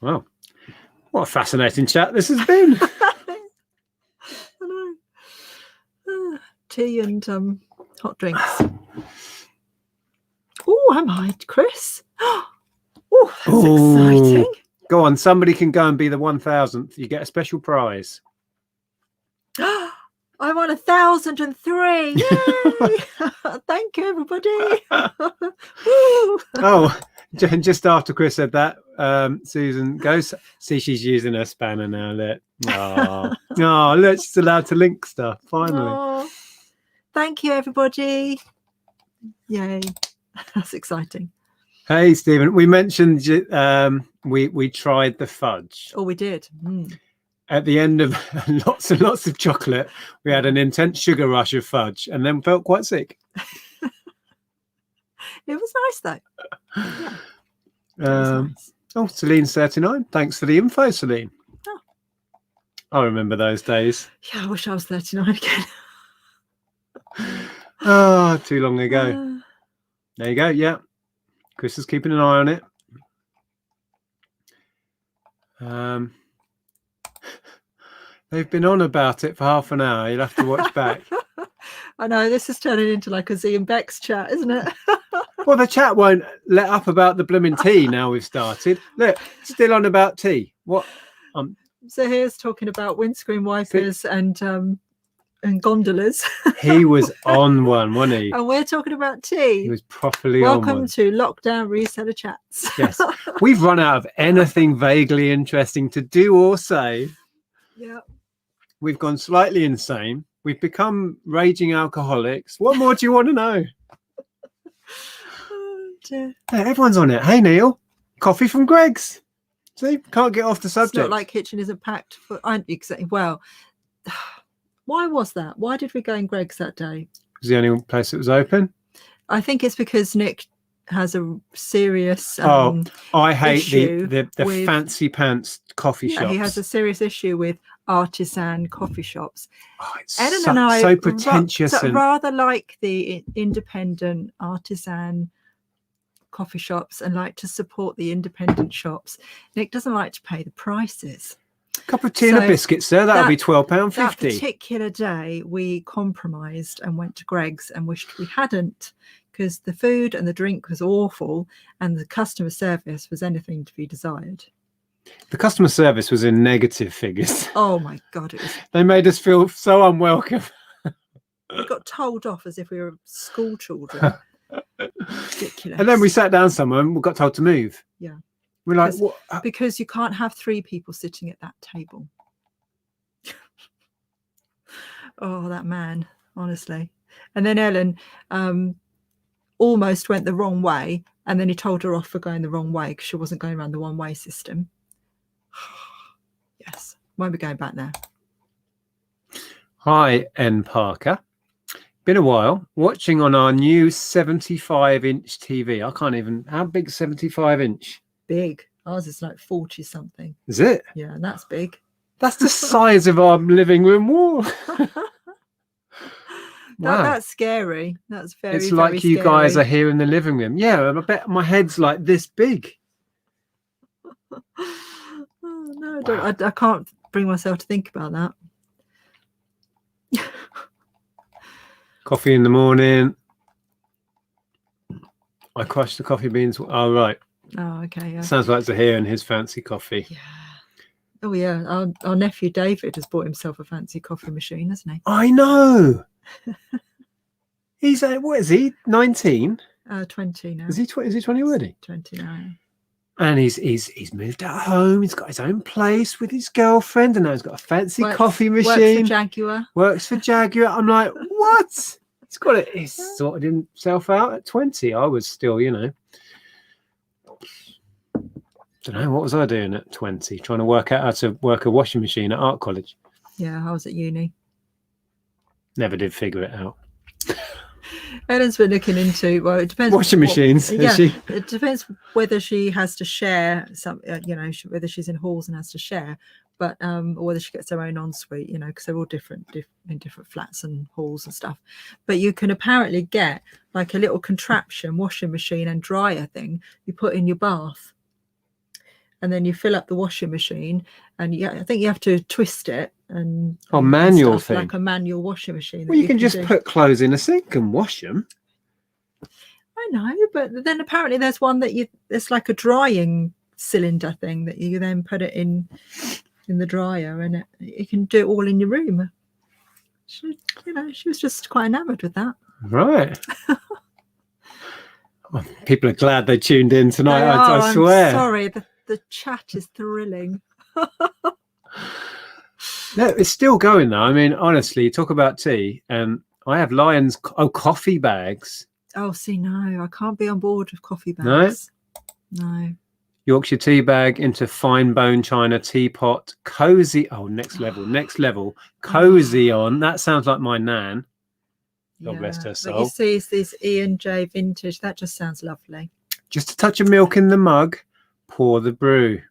Wow, what a fascinating chat this has been. I know. Tea and hot drinks. Oh, am I, Chris? Oh, that's exciting. Go on, somebody can go and be the 1000th. You get a special prize. I won 1003. Yay! Thank you, everybody. Oh, just after Chris said that, Susan goes. See, she's using her spanner now. Look. Oh, look, she's allowed to link stuff. Finally. Oh, thank you, everybody. Yay. That's exciting. Hey, Stephen. We mentioned we tried the fudge. Oh, we did. At the end of lots and lots of chocolate, we had an intense sugar rush of fudge and then felt quite sick. It was nice, though. Yeah. Nice. Oh, Celine's 39. Thanks for the info, Celine. Oh. I remember those days. Yeah, I wish I was 39 again. Oh, too long ago. There you go. Yeah. Chris is keeping an eye on it. They've been on about it for half an hour. You'll have to watch back. I know, this is turning into like a Z and Bex chat, isn't it? Well, the chat won't let up about the blooming tea now we've started. Look, still on about tea. What? So here's talking about windscreen wipers and gondolas. He was on one, wasn't he? And we're talking about tea. He was properly on one. Welcome to Lockdown Reseller Chats. Yes. We've run out of anything vaguely interesting to do or say. Yeah. We've gone slightly insane. We've become raging alcoholics. What more do you want to know? Oh, dear. Yeah, everyone's on it. Hey, Neil. Coffee from Greg's. See, can't get off the subject. It's not like kitchen isn't packed for. Exactly. Well, why was that? Why did we go in Greg's that day? It was the only place that was open. I think it's because Nick has a serious I hate issue the with, fancy pants coffee shops. He has a serious issue with artisan coffee shops. Oh, it's Ellen so, and I so pretentious. Rather like the independent artisan coffee shops and like to support the independent shops. Nick doesn't like to pay the prices. Cup of tea and a biscuit, sir. That'll be £12.50. That particular day, we compromised and went to Greg's and wished we hadn't, because the food and the drink was awful and the customer service was anything to be desired. The customer service was in negative figures. Oh my God, it was. They made us feel so unwelcome. We got told off as if we were school children. Ridiculous. And then we sat down somewhere and we got told to move. Yeah. We're like, Because- what? because you can't have 3 people sitting at that table. Oh, that man, honestly. And then Ellen almost went the wrong way, and then he told her off for going the wrong way because she wasn't going around the one-way system. Yes, won't be going back there. Hi, N. Parker. Been a while. Watching on our new 75-inch TV. I can't even. How big 75-inch? Big. Ours is like 40 something. Is it? Yeah, and that's big. That's the size of our living room wall. Wow. That's scary. That's very, It's very like you guys scary. are here in the living room. Yeah, I bet my head's like this big. Oh, no, I can't bring myself to think about that. Coffee in the morning. I crushed the coffee beans. Oh, right. Oh, okay. Yeah. Sounds like Zahir and his fancy coffee. Yeah. Oh, yeah. Our nephew David has bought himself a fancy coffee machine, hasn't he? I know. He's what is he? 19? 20 now. Is he 20? Is he 20 already? 29. And he's moved out home. He's got his own place with his girlfriend, and now he's got a fancy coffee machine. Works for Jaguar. Works for Jaguar. I'm like, what? He's got it. He's sorted himself out at 20. I was still, you know, don't know, what was I doing at 20? Trying to work out how to work a washing machine at art college. Yeah, I was at uni. Never did figure it out. Ellen's been looking into, well, it depends. Washing machines, Yeah, is she? it depends whether she has to share some, you know, whether she's in halls and has to share, but or whether she gets her own ensuite, you know, because they're all different in different flats and halls and stuff. But you can apparently get like a little contraption, washing machine and dryer thing you put in your bath, and then you fill up the washing machine, and I think you have to twist it and manual stuff, thing, like a manual washing machine. Well, you can just do. put clothes in a sink and wash them. I know, but then apparently there's one that it's like a drying cylinder thing that you then put it in the dryer, and you can do it all in your room. She was just quite enamored with that. Right. Well, people are glad they tuned in tonight. They I are, swear. I'm sorry, the chat is thrilling. No, it's still going though. I mean, honestly, you talk about tea, and I have Lion's coffee bags. Oh, see, no, I can't be on board with coffee bags. No. Yorkshire tea bag into fine bone china teapot, cozy. Oh, next level. Cozy on. That sounds like my nan. God rest her soul. But you see, it's this E&J vintage. That just sounds lovely. Just a touch of milk in the mug. Pour the brew.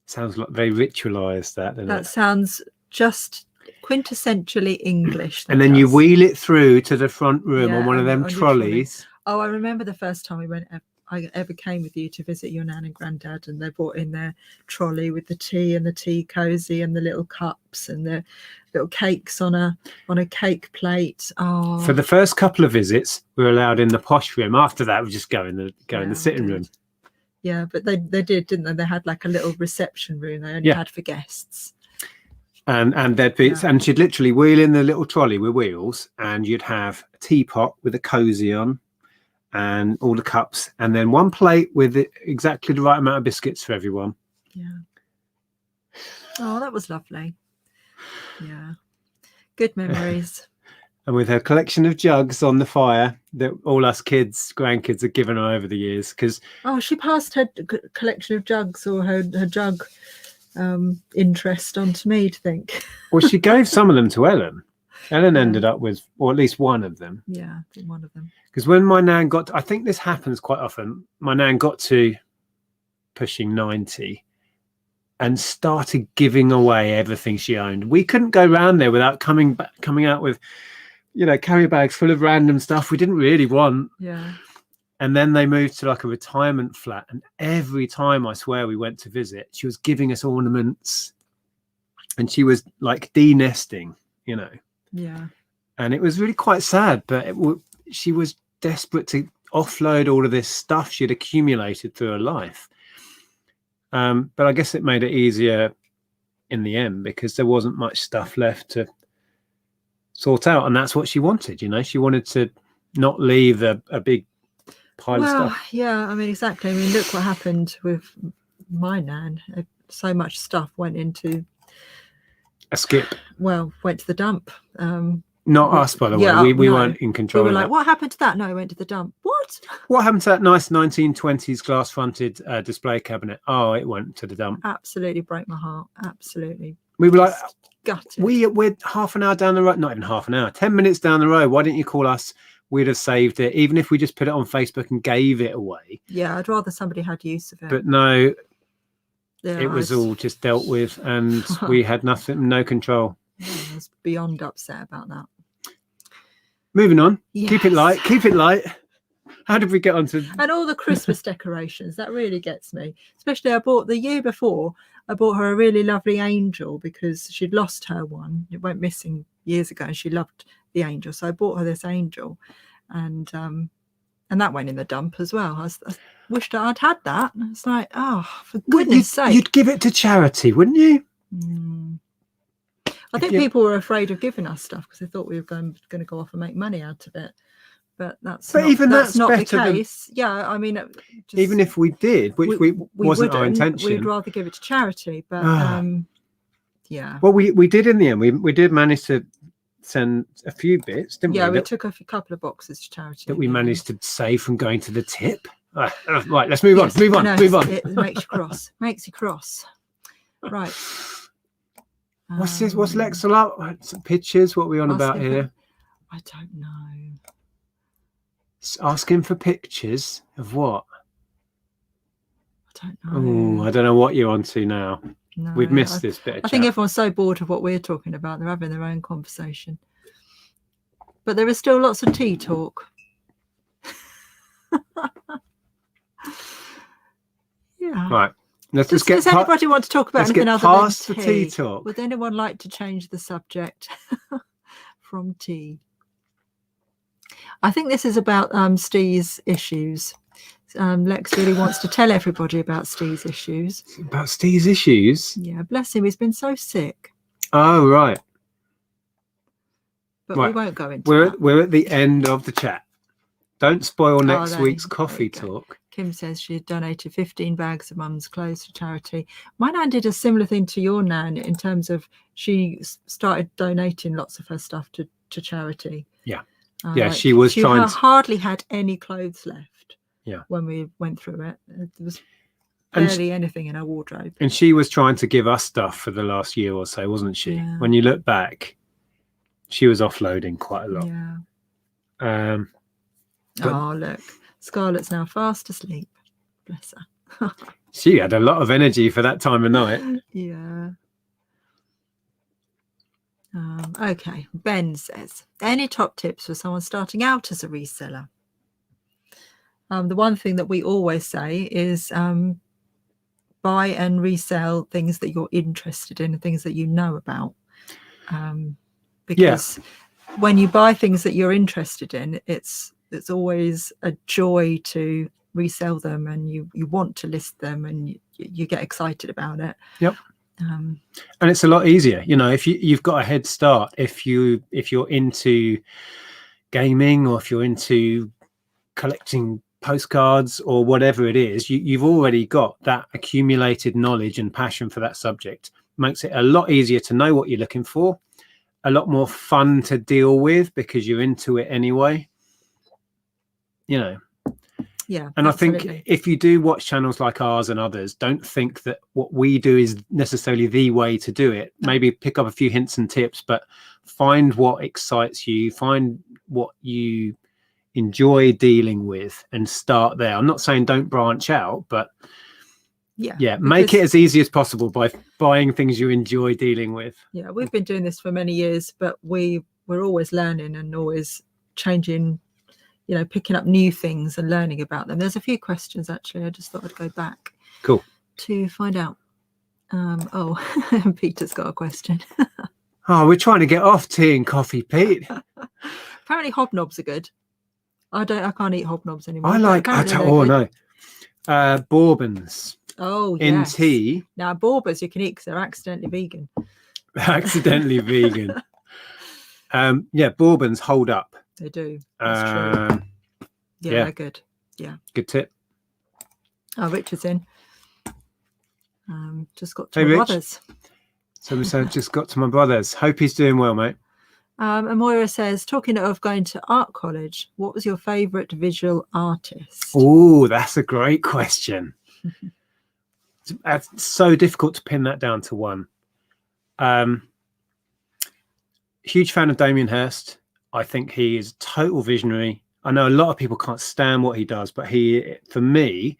Sounds like very ritualised. That sounds just quintessentially English. And then you wheel it through to the front room on one of them on your trolleys. Oh, I remember the first time I ever came with you to visit your nan and granddad, and they brought in their trolley with the tea and the tea cozy and the little cups and the little cakes on a cake plate. Oh, For the first couple of visits, we were allowed in the posh room. After that, we just go in the sitting room. Yeah, but they did, didn't they? They had like a little reception room they only had for guests. And there'd be and she'd literally wheel in the little trolley with wheels, and you'd have a teapot with a cozy on, and all the cups, and then one plate with exactly the right amount of biscuits for everyone. Yeah. Oh, that was lovely. Yeah. Good memories. And with her collection of jugs on the fire that all us grandkids have given her over the years. Because she passed her collection of jugs or her jug interest on to me, to think. Well, she gave some of them to Ellen. Ellen ended up with, or at least one of them. Yeah, I think one of them. Because when my nan I think this happens quite often, my nan got to pushing 90 and started giving away everything she owned. We couldn't go round there without coming out with, carrier bags full of random stuff we didn't really want. Yeah. And then they moved to like a retirement flat, and every time, I swear, we went to visit, she was giving us ornaments, and she was like de-nesting, Yeah. And it was really quite sad, but she was desperate to offload all of this stuff she'd accumulated through her life. But I guess it made it easier in the end because there wasn't much stuff left to sort out, and that's what she wanted. She wanted to not leave a big pile of stuff. Yeah, I mean, exactly. I mean, look what happened with my nan, so much stuff went into a skip. Went to the dump. Not us, by the way. We weren't in control. We were of like, that. what happened to that? No, it went to the dump. What happened to that nice 1920s glass-fronted display cabinet? Oh, it went to the dump. Absolutely broke my heart. Absolutely. We were like, gutted. We're half an hour down the road. Not even half an hour. 10 minutes down the road. Why didn't you call us? We'd have saved it, even if we just put it on Facebook and gave it away. Yeah, I'd rather somebody had use of it. But no, yeah, it was all just dealt with, and we had nothing, no control. Yeah, I was beyond upset about that. Moving on. Yes. Keep it light. Keep it light. How did we get onto? And all the Christmas decorations, that really gets me. Especially the year before, I bought her a really lovely angel because she'd lost her one. It went missing years ago and she loved the angel. So I bought her this angel, and that went in the dump as well. I wished I'd had that. It's like, oh, for goodness sake. You'd give it to charity, wouldn't you? I think people were afraid of giving us stuff because they thought we were going to go off and make money out of it. But that's not the case. Yeah, I mean, even if we did, which we wasn't our intention, we'd rather give it to charity. But yeah. Well, we did in the end. We did manage to send a few bits, didn't we? Yeah, we took a couple of boxes to charity that we managed to save from going to the tip. Right, let's move on. Move on. It makes you cross. Makes you cross. Right. What's this? What's Lexel up? Some pictures. What are we on about here? I don't know. Asking for pictures of what? I don't know. Oh, I don't know what you're onto now. No, We've missed this bit of chat. I think everyone's so bored of what we're talking about. They're having their own conversation. But there is still lots of tea talk. Yeah. Right. Does anybody want to talk about anything other past than the tea talk? Would anyone like to change the subject from tea? I think this is about Steve's issues. Lex really wants to tell everybody about Steve's issues. About Steve's issues? Yeah, bless him. He's been so sick. Oh, right. But we won't go into that. We're at the end of the chat. Don't spoil next week's coffee talk. Kim says she donated 15 bags of mum's clothes to charity. My nan did a similar thing to your nan in terms of she started donating lots of her stuff to charity. Yeah. Yeah, she was trying to... hardly had any clothes left. Yeah. When we went through it. There was barely anything in her wardrobe. And she was trying to give us stuff for the last year or so, wasn't she? Yeah. When you look back, she was offloading quite a lot. Yeah. Oh, look. Scarlett's now fast asleep. Bless her. She had a lot of energy for that time of night. Yeah. Okay. Ben says, any top tips for someone starting out as a reseller? The one thing that we always say is buy and resell things that you're interested in and things that you know about. Because when you buy things that you're interested in, it's always a joy to resell them, and you want to list them, and you get excited about it. Yep. And it's a lot easier, if you've got a head start, if you're into gaming, or if you're into collecting postcards or whatever it is, you've already got that accumulated knowledge and passion for that subject. Makes it a lot easier to know what you're looking for, a lot more fun to deal with because you're into it anyway. Yeah. And absolutely. I think if you do watch channels like ours and others, don't think that what we do is necessarily the way to do it. Maybe pick up a few hints and tips, but find what excites you, find what you enjoy dealing with, and start there. I'm not saying don't branch out, but make it as easy as possible by buying things you enjoy dealing with. Yeah, we've been doing this for many years, but we're always learning and always changing, picking up new things and learning about them. There's a few questions actually. I just thought I'd go back. Cool. To find out. Peter's got a question. Oh, we're trying to get off tea and coffee, Pete. Apparently hobnobs are good. I can't eat hobnobs anymore. Bourbons. Oh, in yes. tea. Now bourbons you can eat because they're accidentally vegan. Accidentally vegan. Bourbons hold up. They do. That's true. Yeah, they're good. Yeah. Good tip. Oh, Richard's in. Just got to Hey, my Rich. brothers. So we said just got to my brothers. Hope he's doing well, mate. And Moira says, talking of going to art college, what was your favourite visual artist? Oh, that's a great question. It's so difficult to pin that down to one. Huge fan of Damien Hirst. I think he is total visionary. I know a lot of people can't stand what he does, but for me,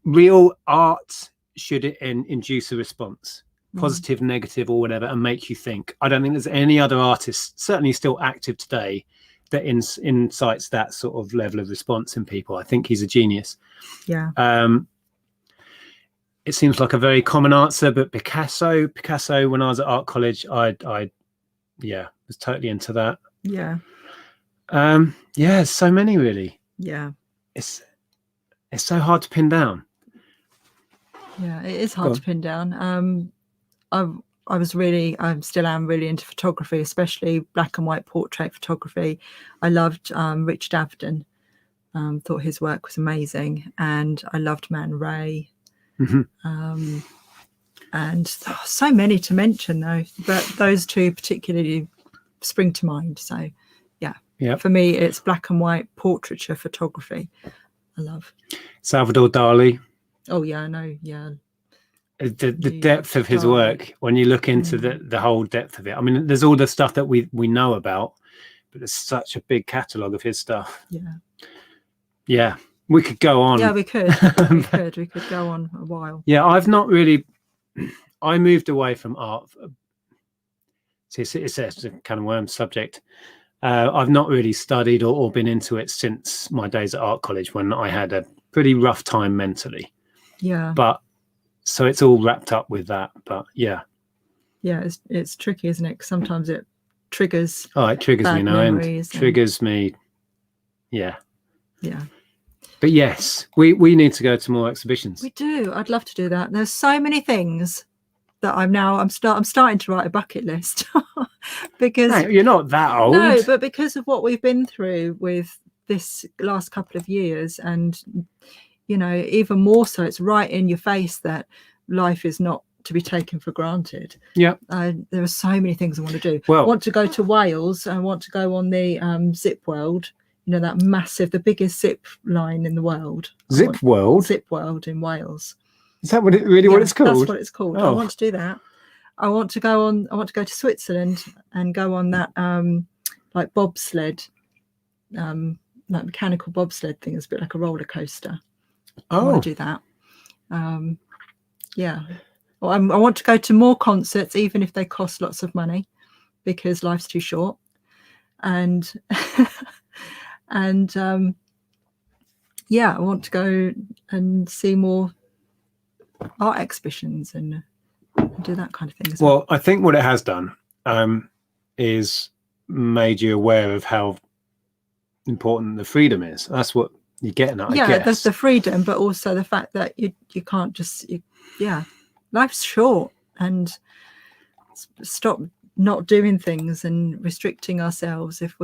real art should induce a response, positive, negative, or whatever, and make you think. I don't think there's any other artist, certainly still active today, that incites that sort of level of response in people. I think he's a genius. Yeah. It seems like a very common answer, but Picasso, when I was at art college, I was totally into that. Yeah. So many really. Yeah. It's so hard to pin down. Yeah, it is hard to pin down. I still am really into photography, especially black and white portrait photography. I loved Richard Avedon. Thought his work was amazing, and I loved Man Ray. Mm-hmm. And so many to mention though, but those two particularly spring to mind. So yeah, for me it's black and white portraiture photography I love. Salvador Dali. Oh yeah, I know. Yeah, the depth of his work, when you look into the whole depth of it. I mean, there's all the stuff that we know about, but there's such a big catalogue of his stuff. Yeah, we could go on. Yeah, we could. we could go on a while. Yeah, I've not really. I moved away from art. It's a kind of worm subject. I've not really studied or been into it since my days at art college, when I had a pretty rough time mentally. Yeah. But so it's all wrapped up with that. But yeah, it's tricky, isn't it? 'Cause sometimes it triggers. Oh, it triggers me now, and triggers me. Yeah. But yes, we need to go to more exhibitions. We do. I'd love to do that. There's so many things that I'm starting to write a bucket list because no, you're not that old. No, but because of what we've been through with this last couple of years, and even more so, it's right in your face that life is not to be taken for granted. Yeah. There are so many things I want to do. Well, I want to go to Wales. I want to go on the Zip World. That massive, the biggest zip line in the world. Zip World in Wales. Is that what it's called? That's what it's called. Oh. I want to do that. I want to go to Switzerland and go on that like bobsled, like mechanical bobsled thing. It's a bit like a roller coaster. I want to do that. Yeah. Well, I want to go to more concerts, even if they cost lots of money, because life's too short. And I want to go and see more art exhibitions and do that kind of thing as well. I think what it has done is made you aware of how important the freedom is. That's what you're getting at, I guess. There's the freedom, but also the fact that you can't just life's short, and stop not doing things and restricting ourselves if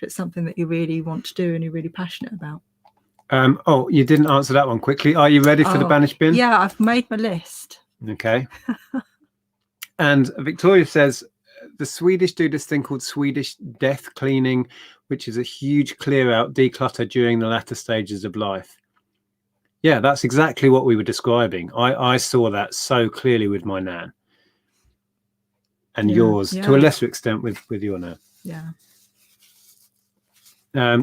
it's something that you really want to do and you're really passionate about. You didn't answer that one quickly. Are you ready for the banished bin? Yeah, I've made my list. Okay. And Victoria says the Swedish do this thing called Swedish death cleaning, which is a huge clear out, declutter during the latter stages of life. Yeah, that's exactly what we were describing. I saw that so clearly with my nan, and yours to a lesser extent with your nan. Yeah.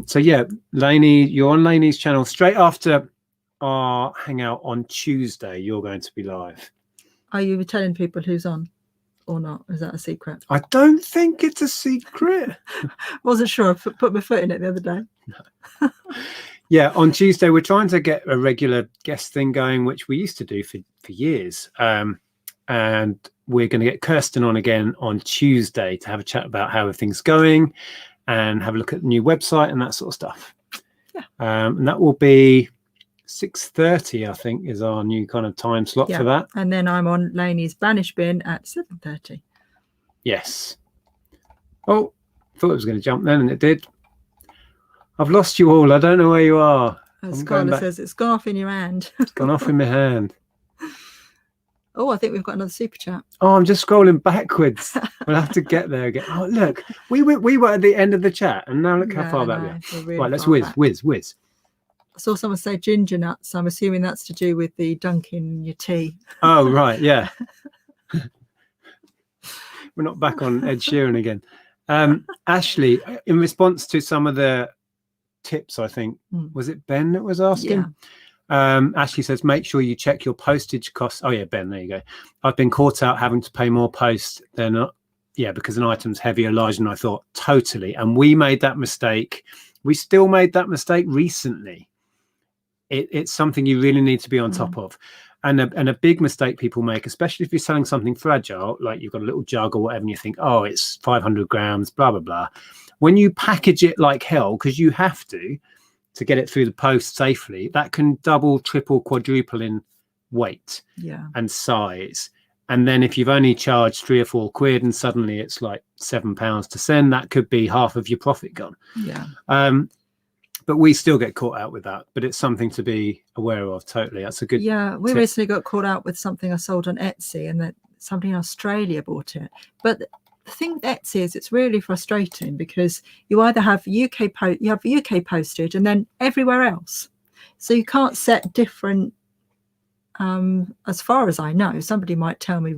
So yeah, Lainey, you're on Lainey's channel straight after our hangout on Tuesday. You're going to be live. Are you telling people who's on or not? Is that a secret? I don't think it's a secret. Wasn't sure. I put my foot in it the other day. No. Yeah, on Tuesday we're trying to get a regular guest thing going, which we used to do for years. And we're going to get Kirsten on again on Tuesday to have a chat about how everything's going and have a look at the new website and that sort of stuff. Yeah. And that will be 6:30, I think, is our new kind of time slot for that. And then I'm on Lainey's Banish Bin at 7:30. Yes. Oh, thought it was going to jump then, and it did. I've lost you all. I don't know where you are. As Scarlett says, it's gone off in your hand. It's gone off in my hand. Oh, I think we've got another super chat. Oh, I'm just scrolling backwards. We'll have to get there again. Oh, look, we were at the end of the chat, and now look how far back we are. We're really Right, let's far whiz, back. whiz. I saw someone say ginger nuts. I'm assuming that's to do with the dunking your tea. Oh, right, yeah. We're not back on Ed Sheeran again. Ashley, in response to some of the tips, I think, was it Ben that was asking? Ashley says, make sure you check your postage costs. Oh, yeah, Ben, there you go. I've been caught out having to pay more post than, because an item's heavier or larger than I thought. Totally. And we made that mistake. We still made that mistake recently. It's something you really need to be on top of. And a big mistake people make, especially if you're selling something fragile, like you've got a little jug or whatever, and you think, oh, it's 500 grams, blah, blah, blah. When you package it like hell, because you have to get it through the post safely, that can double, triple, quadruple in weight and size. And then if you've only charged £3 or £4 and suddenly it's like £7 to send, that could be half of your profit gone. But we still get caught out with that. But it's something to be aware of. Totally. That's a good we recently got caught out with something I sold on Etsy, and that somebody in Australia bought it. But the thing with Etsy is it's really frustrating because you either have UK postage and then everywhere else. So you can't set different, as far as I know, somebody might tell me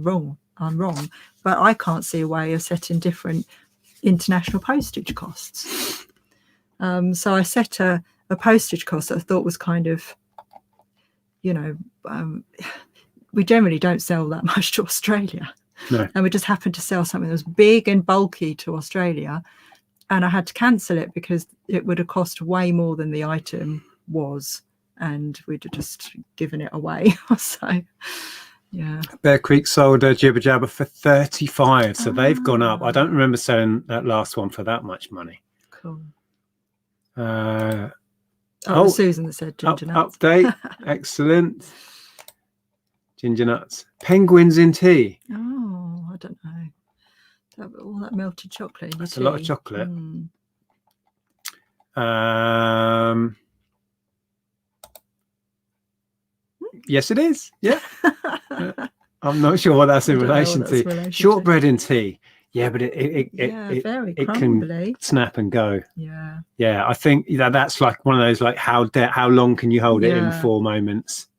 I'm wrong, but I can't see a way of setting different international postage costs. So I set a postage cost that I thought was kind of, we generally don't sell that much to Australia. No. And we just happened to sell something that was big and bulky to Australia. And I had to cancel it because it would have cost way more than the item was. And we'd have just given it away. So, yeah. Bear Creek sold a Jibber Jabber for 35. So they've gone up. I don't remember selling that last one for that much money. Cool. Susan that said ginger nuts. Update. Excellent. Ginger nuts. Penguins in tea. Oh, I don't know. All that melted chocolate in your That's tea. a lot of chocolate. Yes, it is. Yeah. I'm not sure what that's in relation to. Shortbread in tea. Yeah, but it can snap and go. Yeah. I think that's like one of those, like how long can you hold it in for moments?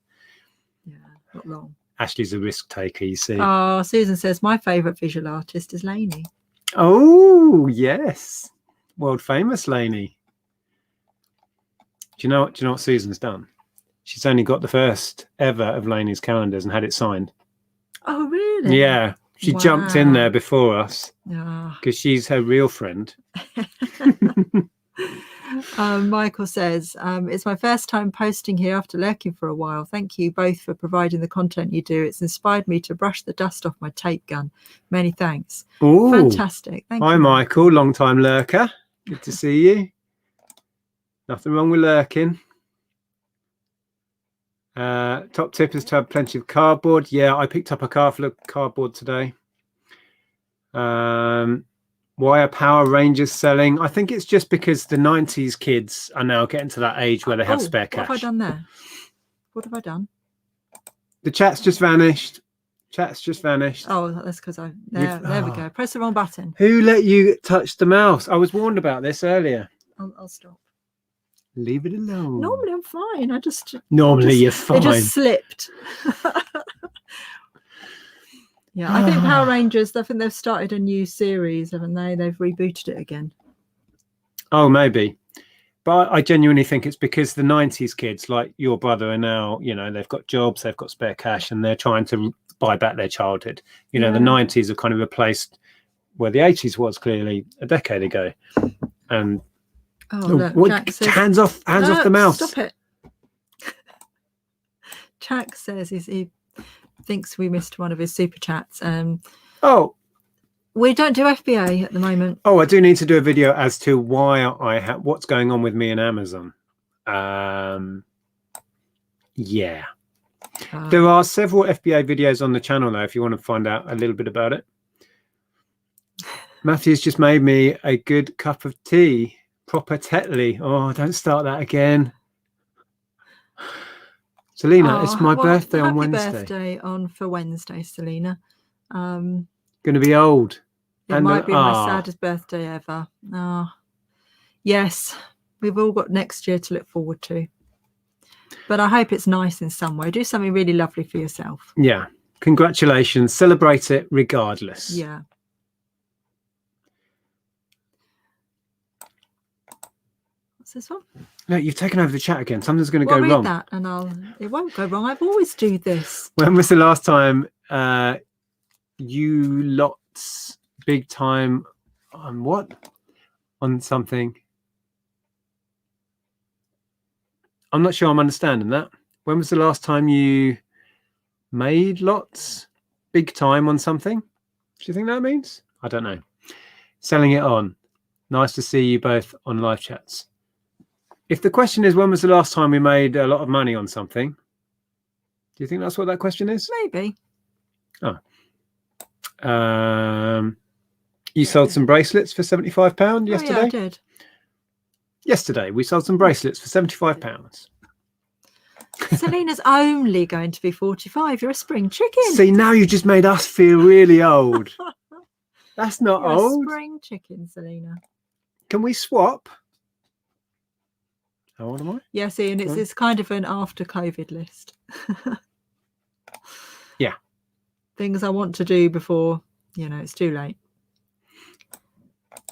Yeah, not long. Ashley's a risk taker, you see. Oh, Susan says my favourite visual artist is Lainey. Oh yes, world famous Lainey. Do you know what Susan's done? She's only got the first ever of Lainey's calendars and had it signed. Oh really? Yeah. She jumped in there before us because she's her real friend. Michael says, it's my first time posting here after lurking for a while. Thank you both for providing the content you do. It's inspired me to brush the dust off my tape gun. Many thanks. Ooh. Fantastic. Thank you. Hi, Michael. Long time lurker. Good to see you. Nothing wrong with lurking. Top tip is to have plenty of cardboard. Yeah, I picked up a car full of cardboard today. Why are Power Rangers selling? I think it's just because the 90s kids are now getting to that age where they have spare cash. What have I done there? What have I done? The chat's just vanished. Oh, that's because there we go. Press the wrong button. Who let you touch the mouse? I was warned about this earlier. I'll stop. Leave it alone. Normally I'm fine. You're fine. It just slipped. Yeah, I think Power Rangers, I think they've started a new series, haven't they? They've rebooted it again. Oh, maybe. But I genuinely think it's because the 90s kids, like your brother, are now, they've got jobs, they've got spare cash, and they're trying to buy back their childhood. The 90s have kind of replaced where the 80s was clearly a decade ago. And Jack says, hands off the mouse. Stop it. Jack says he thinks we missed one of his super chats. We don't do FBA at the moment. Oh, I do need to do a video as to why what's going on with me and Amazon. Yeah. There are several FBA videos on the channel though, if you want to find out a little bit about it. Matthew's just made me a good cup of tea. Proper Tetley. Oh, don't start that again. Selena, it's my well, birthday on happy Wednesday. birthday for Wednesday, Selena. Going to be old. It might be my saddest birthday ever. Yes, we've all got next year to look forward to. But I hope it's nice in some way. Do something really lovely for yourself. Yeah. Congratulations. Celebrate it regardless. Yeah. What's this one? No, you've taken over the chat again. Something's going to go read wrong. That and it won't go wrong. I've always do this. When was the last time you lots big time on what? On something? I'm not sure I'm understanding that. When was the last time you made lots big time on something? Do you think that means? I don't know. Selling it on. Nice to see you both on live chats. If the question is when was the last time we made a lot of money on something, do you think that's what that question is? Maybe. You sold some bracelets for £75 yesterday? Yeah, I did. Yesterday, we sold some bracelets for £75. Selena's only going to be 45. You're a spring chicken. See, now you just made us feel really old. That's not You're old. a spring chicken, Selena. Can we swap? How old am I? Yeah, see, and it's kind of an after COVID list. Yeah. Things I want to do before, it's too late.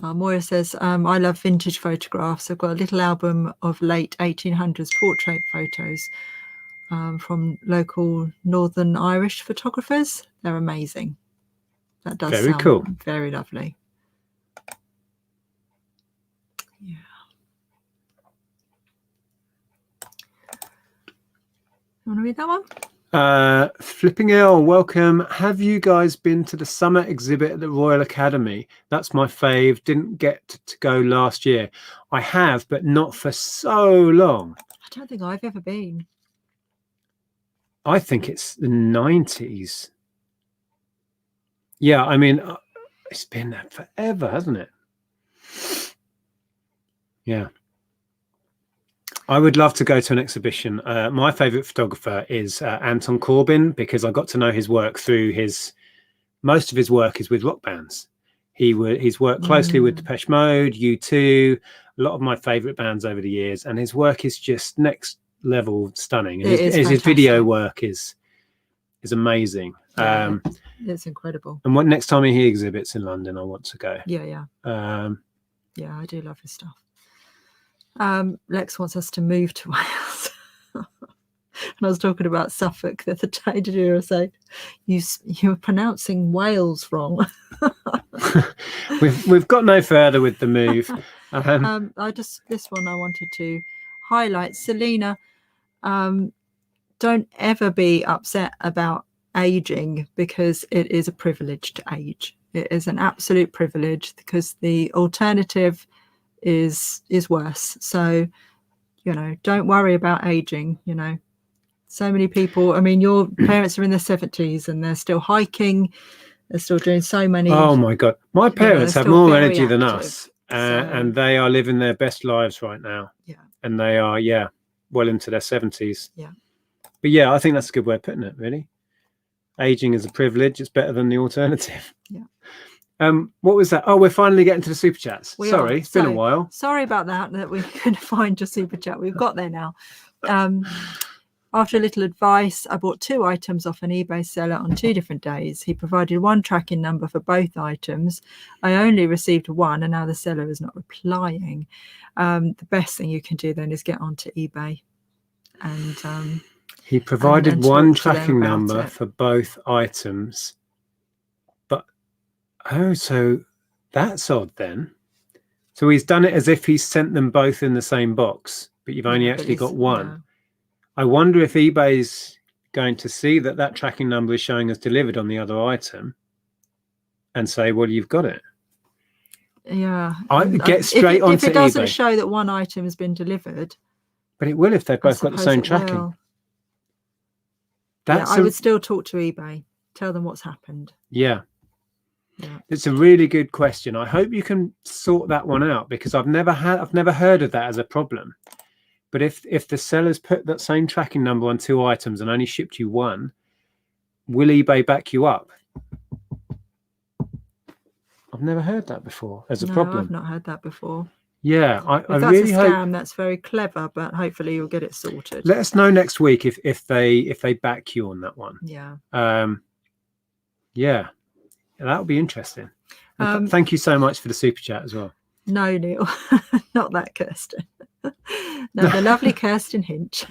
Moira says, I love vintage photographs. I've got a little album of late 1800s portrait photos from local Northern Irish photographers. They're amazing. That does very sound cool. Very lovely. Yeah. You want to read that one? Flipping L, welcome. Have you guys been to the summer exhibit at the Royal Academy? That's my fave. Didn't get to go last year. I have, but not for so long. I don't think I've ever been. I think it's the 90s. Yeah, I mean, it's been there forever, hasn't it? Yeah. I would love to go to an exhibition. My favorite photographer is Anton Corbin, because I got to know his work through most of his work is with rock bands. He's worked closely with Depeche Mode, U2, a lot of my favorite bands over the years, and his work is just next level stunning. And his video work is amazing. Yeah, it's incredible. And next time he exhibits in London, I want to go. Yeah. Yeah, I do love his stuff. Lex wants us to move to Wales. And I was talking about Suffolk the other day. Did you ever say you're pronouncing Wales wrong? We've got no further with the move. This one I wanted to highlight. Selena, don't ever be upset about aging, because it is a privilege to age. It is an absolute privilege, because the alternative is worse. So don't worry about aging. So many people, I mean, your parents are in their 70s and they're still hiking, they're still doing so many. Oh my god, my parents have more energy than us, and they are living their best lives right now. Yeah. And they are well into their 70s. Yeah. But yeah, I think that's a good way of putting it, really. Aging is a privilege. It's better than the alternative. Yeah. What was that? Oh, we're finally getting to the super chats. Sorry, it's been a while. Sorry about that we couldn't find your super chat. We've got there now. After a little advice, I bought 2 items off an eBay seller on 2 different days. He provided 1 tracking number for both items. I only received 1, and now the seller is not replying. The best thing you can do then is get onto eBay. And he provided 1 tracking number for both items. Oh, so that's odd then. So he's done it as if he's sent them both in the same box, but you've only actually got 1. Yeah. I wonder if eBay's going to see that tracking number is showing as delivered on the other item and say, well, you've got it. Yeah. I get straight onto eBay. If it doesn't show that 1 item has been delivered. But it will if they've both got the same tracking. I would still talk to eBay. Tell them what's happened. Yeah. It's a really good question. I hope you can sort that one out, because I've never heard of that as a problem. But if the sellers put that same tracking number on 2 items and only shipped you 1, will eBay back you up? I've never heard that before as a problem. I've not heard that before. Yeah, I If that's really a hope. scam, that's very clever, but hopefully you'll get it sorted. Let us know next week if they back you on that one. Yeah. Yeah, that would be interesting. And thank you so much for the super chat as well. No, Neil, not that Kirsten. No, the lovely Kirsten Hinch.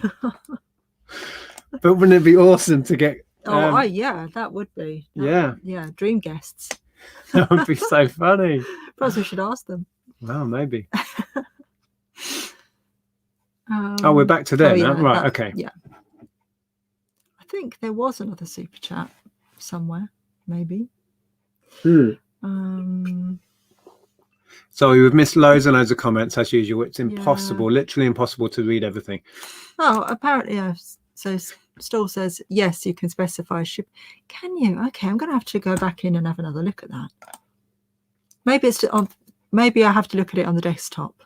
But wouldn't it be awesome to get? Yeah, that would be. Yeah, dream guests. That would be so funny. Perhaps we should ask them. Well, maybe. We're back to there now. Right, okay. Yeah. I think there was another super chat somewhere, maybe. Sorry, we've missed loads and loads of comments as usual. It's impossible, literally impossible to read everything. Oh, apparently, so Stoll says, yes, you can specify ship. Can you? Okay, I'm going to have to go back in and have another look at that. Maybe it's on. Maybe I have to look at it on the desktop.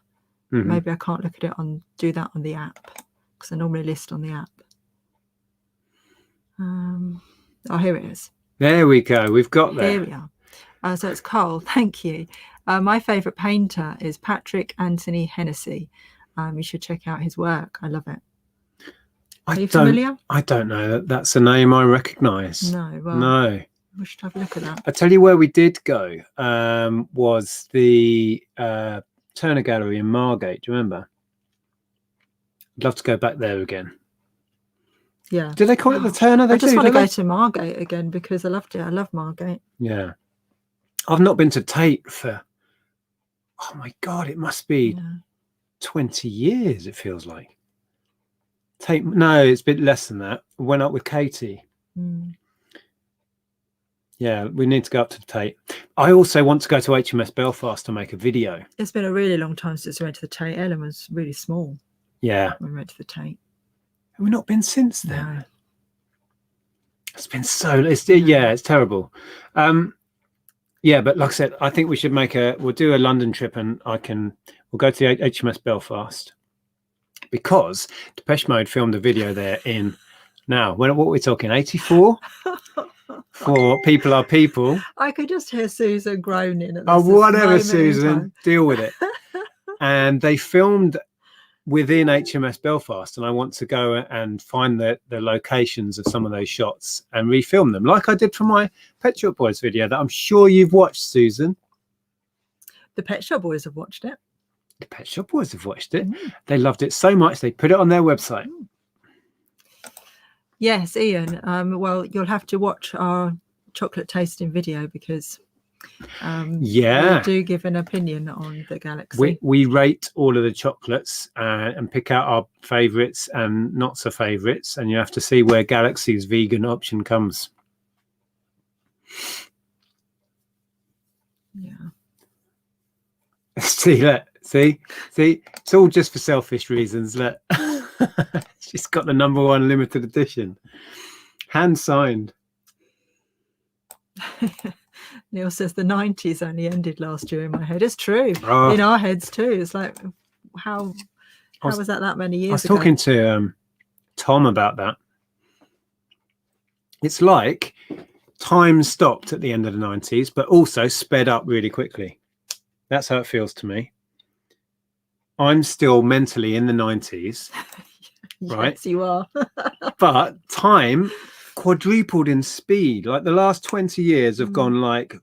Maybe I can't look at it do that on the app, because I normally list on the app. Here it is. There we go. We've got there. Here we are. So it's Carl. Thank you. My favourite painter is Patrick Anthony Hennessy. You should check out his work. I love it. Are you familiar? I don't know. That's a name I recognise. No. Well, no. We should have a look at that. I tell you where we did go was the Turner Gallery in Margate. Do you remember? I'd love to go back there again. Yeah. Do they call it the Turner? I just want to go to Margate again because I loved it. I love Margate. Yeah. I've not been to Tate for, oh my God, it must be 20 years, it feels like. Tate, no, it's a bit less than that. Went up with Katie. Yeah, we need to go up to the Tate. I also want to go to HMS Belfast to make a video. It's been a really long time since we went to the Tate. Ellen was really small. Yeah. When we went to the Tate. Have we not been since then? No. It's been so, it's terrible. Yeah, but like I said, I think we should we'll do a London trip and we'll go to the HMS Belfast because Depeche Mode filmed a video there what are we talking, 84? For People Are People. I could just hear Susan groaning. Whatever, Susan, deal with it. And they filmed within HMS Belfast, and I want to go and find the locations of some of those shots and refilm them, like I did for my Pet Shop Boys video that I'm sure you've watched, Susan. The Pet Shop Boys have watched it. The Pet Shop Boys have watched it. They loved it so much they put it on their website. Yes, Ian. Well, you'll have to watch our chocolate tasting video because we do give an opinion on the Galaxy. We rate all of the chocolates and pick out our favourites and not so favourites, and you have to see where Galaxy's vegan option comes. Yeah. See, it's all just for selfish reasons. Look. She's got the #1 limited edition, hand signed. Neil says the 90s only ended last year in my head. It's true. In our heads too. It's like, how was that many years ago? I was talking to Tom about that. It's like time stopped at the end of the 90s, but also sped up really quickly. That's how it feels to me. I'm still mentally in the 90s. Right? Yes, you are. But time quadrupled in speed. Like the last 20 years have gone like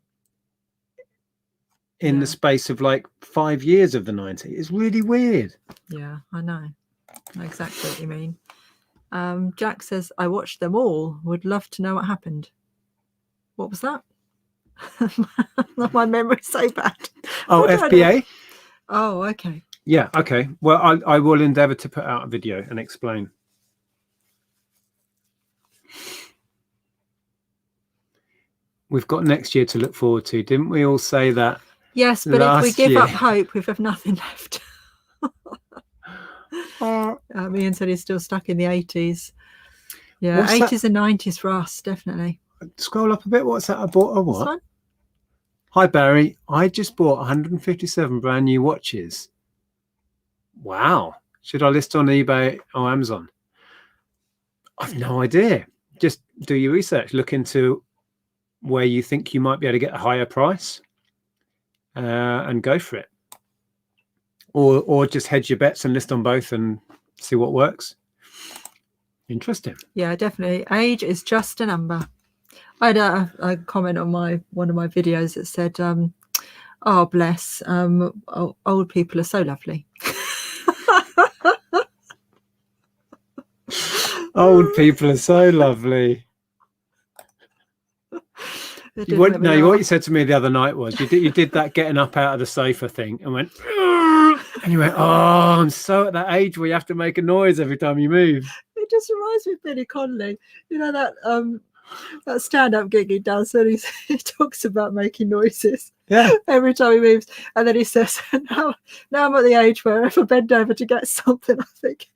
in the space of like 5 years of the 90s. It's really weird. Yeah, I know exactly what you mean. Jack says, I watched them all. Would love to know what happened. What was that? My memory's so bad. Oh, FBA? Oh, okay. Yeah, okay. Well, I will endeavour to put out a video and explain. We've got next year to look forward to. Didn't we all say that? Yes, but if we give up hope, we have nothing left. Ian said he's still stuck in the 80s. Yeah, 80s and 90s for us, definitely. Scroll up a bit. What's that? I bought a what? Hi, Barry. I just bought 157 brand new watches. Wow. Should I list on eBay or Amazon? I've no idea. Just do your research. Look into where you think you might be able to get a higher price, and go for it. Or just hedge your bets and list on both and see what works. Interesting. Yeah, definitely. Age is just a number. I had a comment on one of my videos that said, "Oh, bless, old people are so lovely." Old people are so lovely. What you said to me the other night was you did that getting up out of the sofa thing and went, and you went, "Oh, I'm so at that age where you have to make a noise every time you move." It just reminds me of Billy Connolly. You know that stand-up gig he does, and he talks about making noises. Yeah. Every time he moves, and then he says, "Now I'm at the age where if I bend over to get something, I think,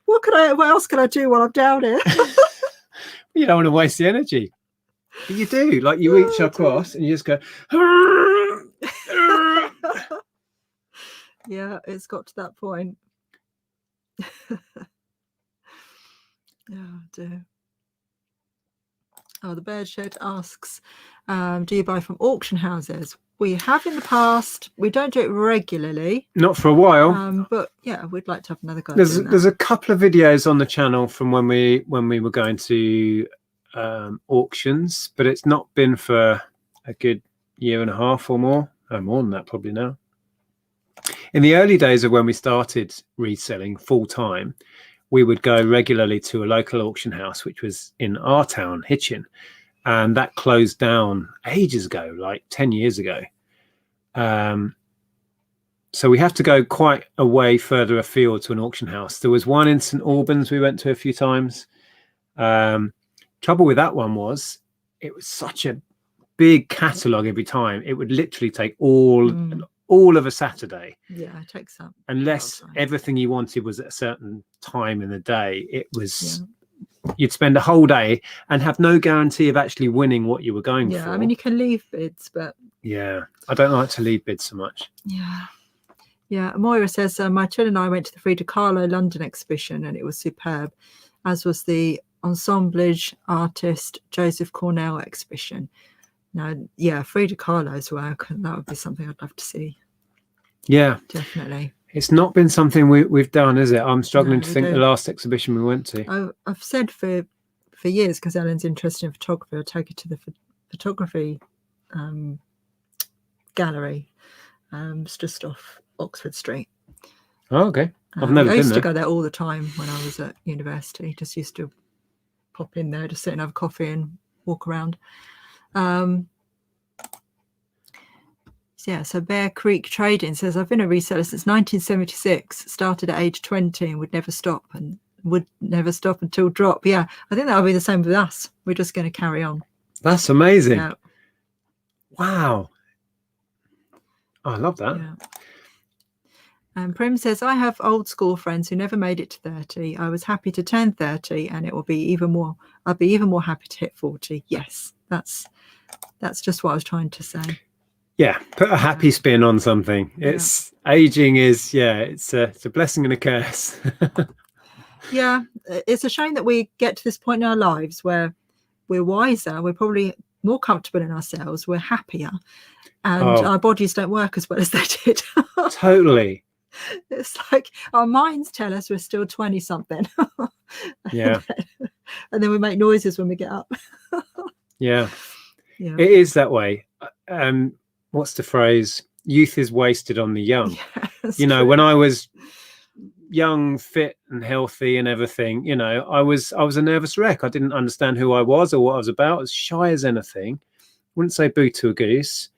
what else can I do while I'm down here?" You don't want to waste the energy. But you do. Like you reach across and you just go. Yeah, it's got to that point. Oh dear. Oh, the Bird Shed asks, do you buy from auction houses? We have in the past. We don't do it regularly. Not for a while. But yeah, we'd like to have another go. There's a couple of videos on the channel from when we were going to auctions, but it's not been for a good year and a half or more. More than that probably now. In the early days of when we started reselling full time, we would go regularly to a local auction house, which was in our town, Hitchin, and that closed down ages ago, like 10 years ago. So we have to go quite a way further afield to an auction house. There was one in St Albans we went to a few times. Trouble with that one was it was such a big catalogue every time. It would literally take all of a Saturday. Yeah, it takes up. Unless everything you wanted was at a certain time in the day, it was you'd spend a whole day and have no guarantee of actually winning what you were going for. Yeah, I mean you can leave bids, but I don't like to leave bids so much. Yeah. Moira says my twin and I went to the Frida Kahlo London exhibition and it was superb, as was the ensemblage artist Joseph Cornell exhibition. Now, Frida Kahlo's work, that would be something I'd love to see. Yeah, definitely. It's not been something we've done, is it? I'm struggling to think the last exhibition we went to. I've said for years, because Ellen's interested in photography, I'll take her to the photography gallery. It's just off Oxford Street. Oh, okay. I've never been there. I used to go there all the time when I was at university. Just used to pop in there, just sit and have coffee and walk around. So Bear Creek Trading says, I've been a reseller since 1976, started at age 20 and would never stop until drop. Yeah, I think that'll be the same with us. We're just going to carry on. That's amazing. Yeah. Wow. Oh, I love that. Yeah. And Prim says, I have old school friends who never made it to 30. I was happy to turn 30 and it will be I'll be even more happy to hit 40. Yes, that's just what I was trying to say. Yeah, put a happy spin on something. It's aging is it's a blessing and a curse. Yeah, it's a shame that we get to this point in our lives where we're wiser, we're probably more comfortable in ourselves, we're happier, and our bodies don't work as well as they did. Totally. It's like our minds tell us we're still 20 something. Yeah. And then we make noises when we get up. Yeah. It is that way. What's the phrase? Youth is wasted on the young. Yeah, when I was young, fit and healthy and everything, I was a nervous wreck. I didn't understand who I was or what I was about. As shy as anything. Wouldn't say boo to a goose.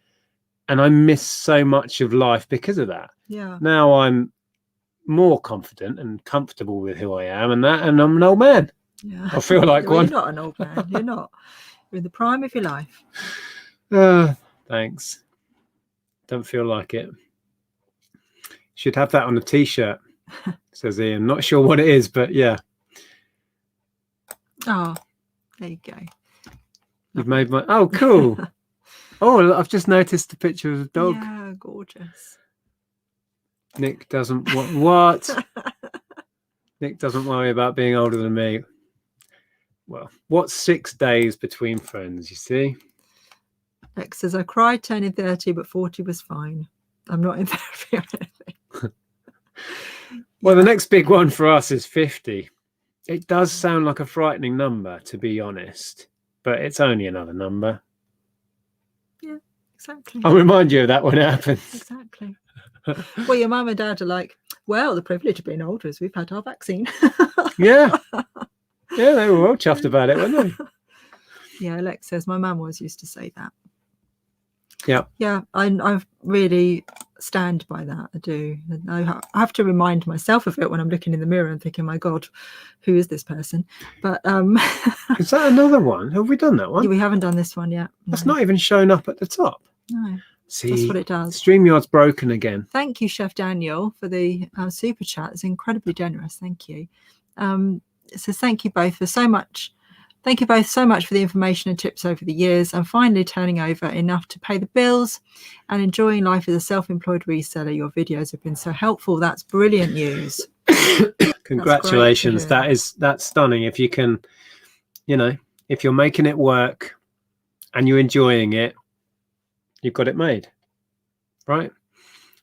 And I missed so much of life because of that. Yeah. Now I'm more confident and comfortable with who I am and I'm an old man. Yeah. I feel like one. You're not an old man. You're not. You're in the prime of your life. Thanks. Don't feel like it. Should have that on a t-shirt, says Ian. Not sure what it is, but yeah. Oh, there you go. You've made my... Oh, cool. Oh, I've just noticed the picture of the dog. Yeah, gorgeous. Nick doesn't want... What? Nick doesn't worry about being older than me. Well, what's 6 days between friends, you see? Lex says, I cried turning 30, but 40 was fine. I'm not in therapy or anything. Well, the next big one for us is 50. It does sound like a frightening number, to be honest, but it's only another number. Yeah, exactly. I'll remind you of that when it happens. Exactly. Well, your mum and dad are like, well, the privilege of being older is we've had our vaccine. Yeah. Yeah, they were all chuffed about it, weren't they? Yeah, Lex says, my mum always used to say that. Yeah. Yeah, I really stand by that. I do. I have to remind myself of it when I'm looking in the mirror and thinking, my God, who is this person? But is that another one? Have we done that one? Yeah, we haven't done this one yet. No. That's not even shown up at the top. No. See, that's what it does. StreamYard's broken again. Thank you, Chef Daniel, for the super chat. It's incredibly generous. Thank you. It says, thank you both for so much. Thank you both so much for the information and tips over the years. I'm finally turning over enough to pay the bills and enjoying life as a self-employed reseller. Your videos have been so helpful. That's brilliant news. Congratulations. That's stunning. If you can, if you're making it work and you're enjoying it, you've got it made, right?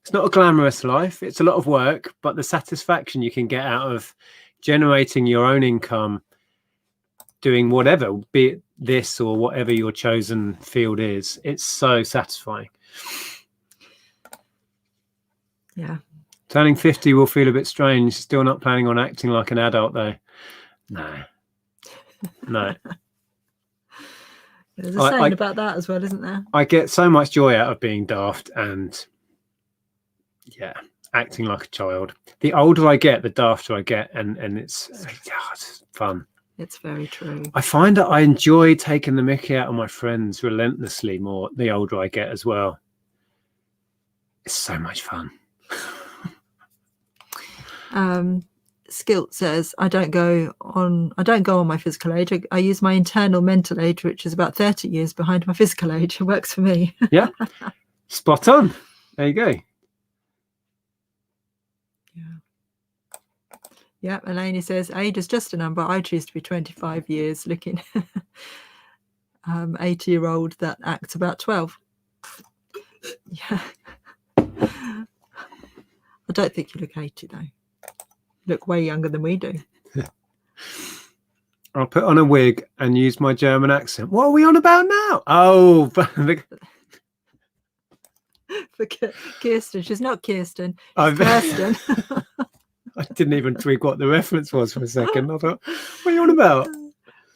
It's not a glamorous life. It's a lot of work, but the satisfaction you can get out of generating your own income, doing whatever, be it this or whatever your chosen field is, it's so satisfying. Yeah. Turning 50 will feel a bit strange. Still not planning on acting like an adult, though. No. There's a saying about that as well, isn't there? I get so much joy out of being daft and, yeah, acting like a child. The older I get, the dafter I get, and it's fun. It's very true. I find that I enjoy taking the mickey out of my friends relentlessly more the older I get as well. It's so much fun. Skilt says, I don't go on my physical age. I use my internal mental age, which is about 30 years behind my physical age. It works for me. Yeah. Spot on. There you go. Yeah, Elaine says, age is just a number. I choose to be 25 years looking 80-year-old that acts about 12. Yeah. I don't think you look 80, though. You look way younger than we do. I'll put on a wig and use my German accent. What are we on about now? Oh, for Kirsten. She's not Kirsten. She's Kirsten. I didn't even twig what the reference was for a second. I thought, what are you on about?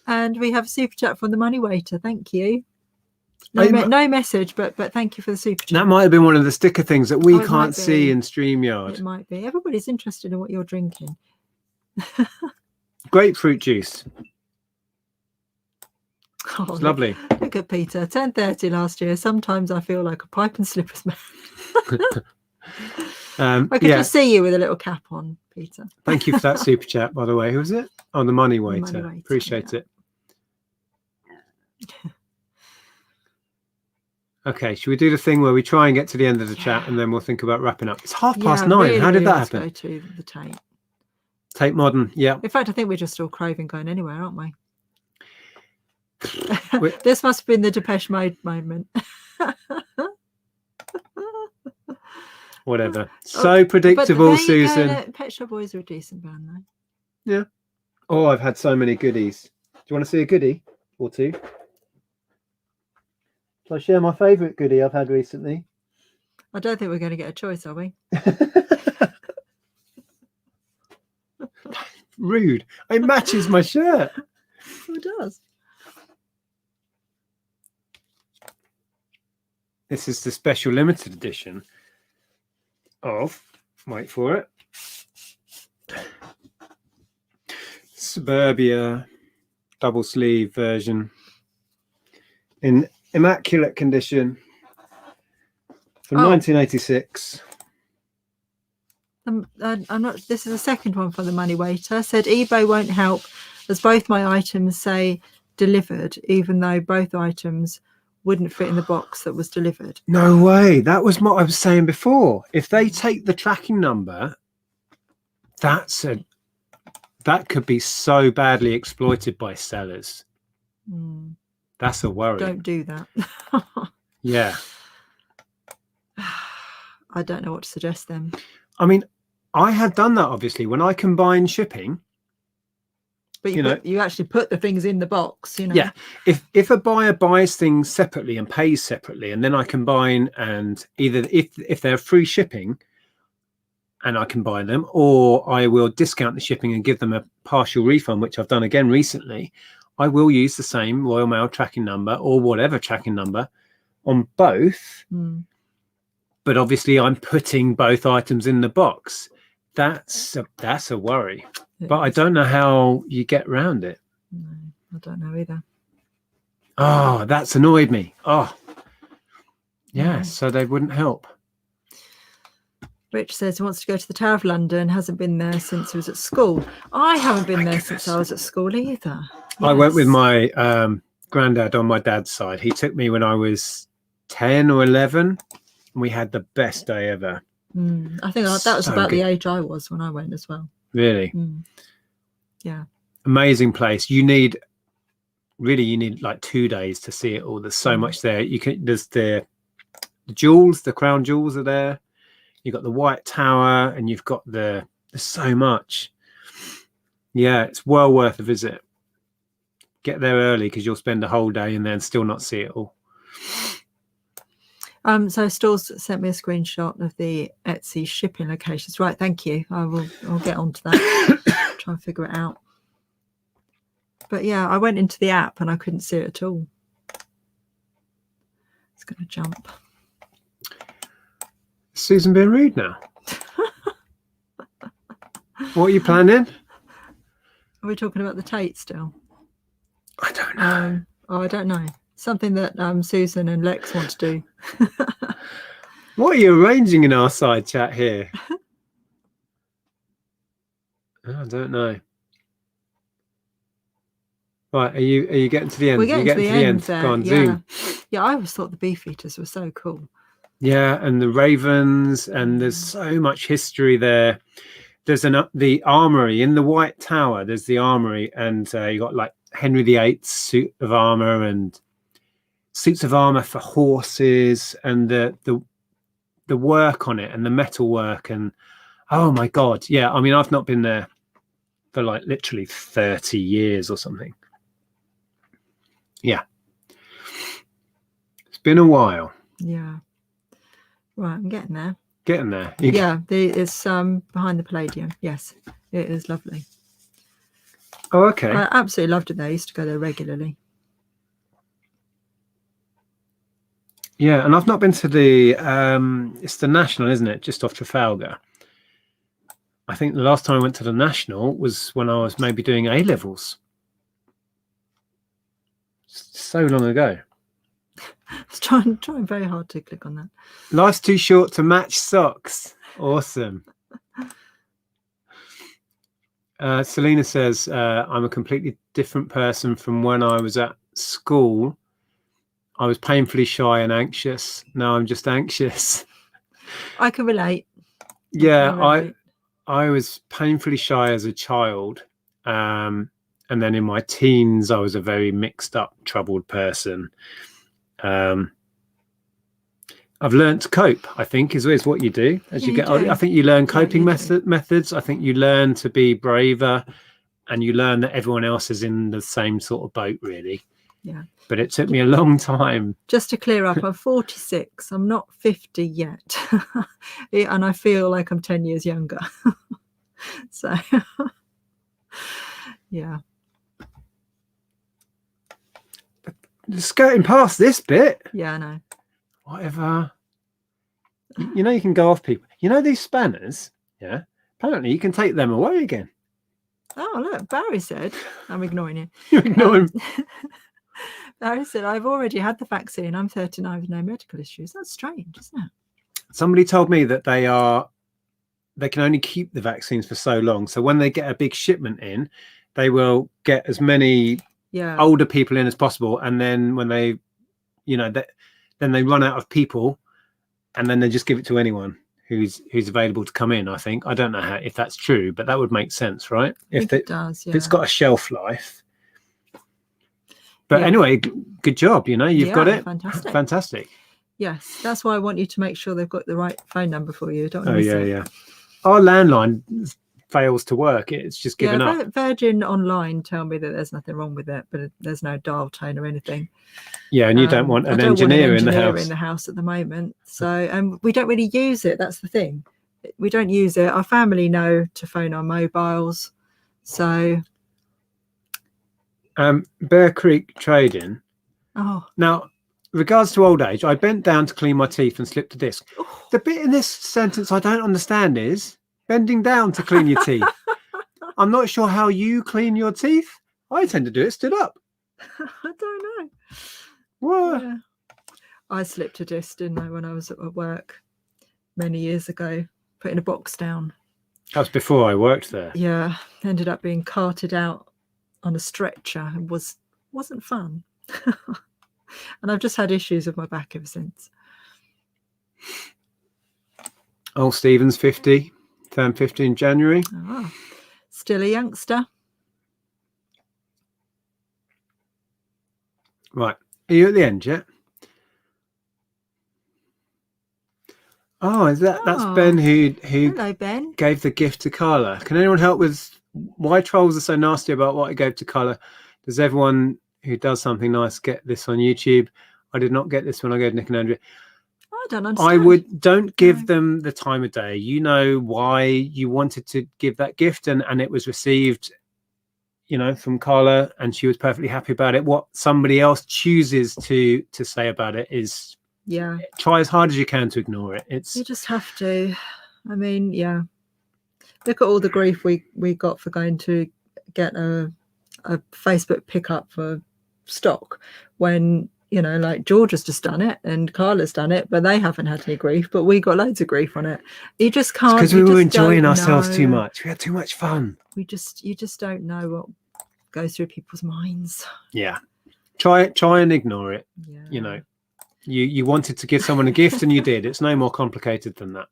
And we have a super chat from the money waiter. Thank you. No message, but thank you for the super chat. That might have been one of the sticker things that we can't see in StreamYard. It might be. Everybody's interested in what you're drinking. Grapefruit juice. Oh, it's lovely. Look at Peter. 10:30 last year. Sometimes I feel like a pipe and slippers man. I could just see you with a little cap on, Peter. Thank you for that super chat, by the way. Who was it? Oh, the money waiter. The money waiter, appreciate it. Okay, should we do the thing where we try and get to the end of the chat and then we'll think about wrapping up? It's 9:30. Really, how did that happen? Go to the Tate. Tate Modern, yeah. In fact, I think we're just all craving going anywhere, aren't we? This must have been the Depeche Mode moment. Whatever. So predictable, Susan. Pet Shop Boys are a decent band, though. Yeah. Oh, I've had so many goodies. Do you want to see a goodie or two? Shall I share my favourite goodie I've had recently? I don't think we're going to get a choice, are we? Rude. It matches my shirt. It does. This is the special limited edition of, wait for it, Suburbia double sleeve version in immaculate condition from 1986. I'm not. This is the second one from the money waiter. Said eBay won't help as both my items say delivered, even though both items wouldn't fit in the box that was delivered. No way. That was what I was saying before. If they take the tracking number, that's a that could be so badly exploited by sellers. That's a worry. Don't do that. Yeah. I don't know what to suggest then. I mean, I have done that, obviously, when I combine shipping. But you actually put the things in the box, Yeah. If a buyer buys things separately and pays separately, and then I combine, and either if they're free shipping and I combine them, or I will discount the shipping and give them a partial refund, which I've done again recently, I will use the same Royal Mail tracking number or whatever tracking number on both. But obviously I'm putting both items in the box. That's a worry. But I don't know how you get around it. No, I don't know either. Oh, that's annoyed me. Oh, yeah. So they wouldn't help. Rich says he wants to go to the Tower of London, hasn't been there since he was at school. I haven't been there since I was at school either. I went with my granddad on my dad's side. He took me when I was 10 or 11. And we had the best day ever. I think that was about the age I was when I went as well. Really? Yeah. Amazing place. You need like 2 days to see it all. There's so much there. There's the jewels, the crown jewels are there. You've got the White Tower, and you've got there's so much. Yeah, it's well worth a visit. Get there early because you'll spend a whole day and then still not see it all. So Stores sent me a screenshot of the Etsy shipping locations. Right, thank you. I'll get onto that. Try and figure it out. But yeah, I went into the app and I couldn't see it at all. It's going to jump. Susan being rude now. What are you planning? Are we talking about the Tate still? I don't know. I don't know. Something that Susan and Lex want to do. What are you arranging in our side chat here? I don't know. Right, are you getting to the end? We're getting to the end there. Go on, yeah. zoom. Yeah, I always thought the beef eaters were so cool. Yeah, and the ravens, and there's so much history there. There's the armory in the White Tower. There's the armory, and you got like Henry VIII's suit of armor and suits of armor for horses, and the work on it and the metal work, and oh my god, yeah. I mean, I've not been there for like literally 30 years or something. Yeah, it's been a while. Yeah. Right, I'm getting there. Getting there. It's behind the Palladium. Yes, it is lovely. Oh, okay. I absolutely loved it there. I used to go there regularly. Yeah, and I've not been to the it's the National, isn't it? Just off Trafalgar. I think the last time I went to the National was when I was maybe doing A-levels. So long ago. I was trying very hard to click on that. Life's too short to match socks. Awesome. Selena says, I'm a completely different person from when I was at school. I was painfully Shy and anxious. Now I'm just anxious. I can relate. Yeah, I was painfully shy as a child. And then in my teens, I was a very mixed up, troubled person. I've learned to cope, I think, is what you do as you get older. I think you learn coping methods. I think you learn to be braver, and you learn that everyone else is in the same sort of boat, really. Yeah. But it took me a long time. Just to clear up, I'm 46. I'm not 50 yet. And I feel like I'm 10 years younger. So, yeah. Skirting past this bit. Yeah, I know. Whatever. You know, you can go off people. You know these spanners? Yeah. Apparently you can take them away again. Oh, look, Barry said, I'm ignoring you. You ignore him. Barry said, I've already had the vaccine. I'm 39 with no medical issues. That's strange, isn't it? Somebody told me that they can only keep the vaccines for so long. So when they get a big shipment in, they will get as many older people in as possible. And then when they, then they run out of people, and then they just give it to anyone who's available to come in. I think, I don't know if that's true, but that would make sense, right? I think it does, yeah. If it's got a shelf life. But anyway, good job. You've got it. Fantastic. Yes, that's why I want you to make sure they've got the right phone number for you. Don't Oh yeah. Our landline fails to work. It's just given up. Virgin Online tell me that there's nothing wrong with it, but there's no dial tone or anything. Yeah, and you don't want an engineer in the house at the moment. So we don't really use it. That's the thing. We don't use it. Our family know to phone our mobiles. So Bear Creek Trading. Oh. Now, regards to old age, I bent down to clean my teeth and slipped a disc. Oh. The bit in this sentence I don't understand is bending down to clean your teeth. I'm not sure how you clean your teeth. I tend to do it stood up. I don't know. What? Yeah. I slipped a disc, didn't I, when I was at work many years ago, putting a box down. That was before I worked there. Yeah, ended up being carted out on a stretcher. It wasn't fun. And I've just had issues with my back ever since. Old Stephen's 50, turned 50 in January. Oh, still a youngster. Right. Are you at the end yet? Oh, that's Ben who Hello, Ben. Gave the gift to Carla. Can anyone help with why trolls are so nasty about what I gave to Carla? Does everyone who does something nice get this on YouTube? I did not get this when I gave Nick and Andrea. I don't understand. Don't give them the time of day. You know why you wanted to give that gift, and it was received, from Carla, and she was perfectly happy about it. What somebody else chooses to say about it is, try as hard as you can to ignore it. You just have to. I mean, look at all the grief we got for going to get a Facebook pickup for stock when like George has just done it and Carla's done it, but they haven't had any grief, but we got loads of grief on it. You just can't, because we were enjoying ourselves too much. We had too much fun. You just don't know what goes through people's minds. Try and ignore it. You wanted to give someone a gift and you did. It's no more complicated than that.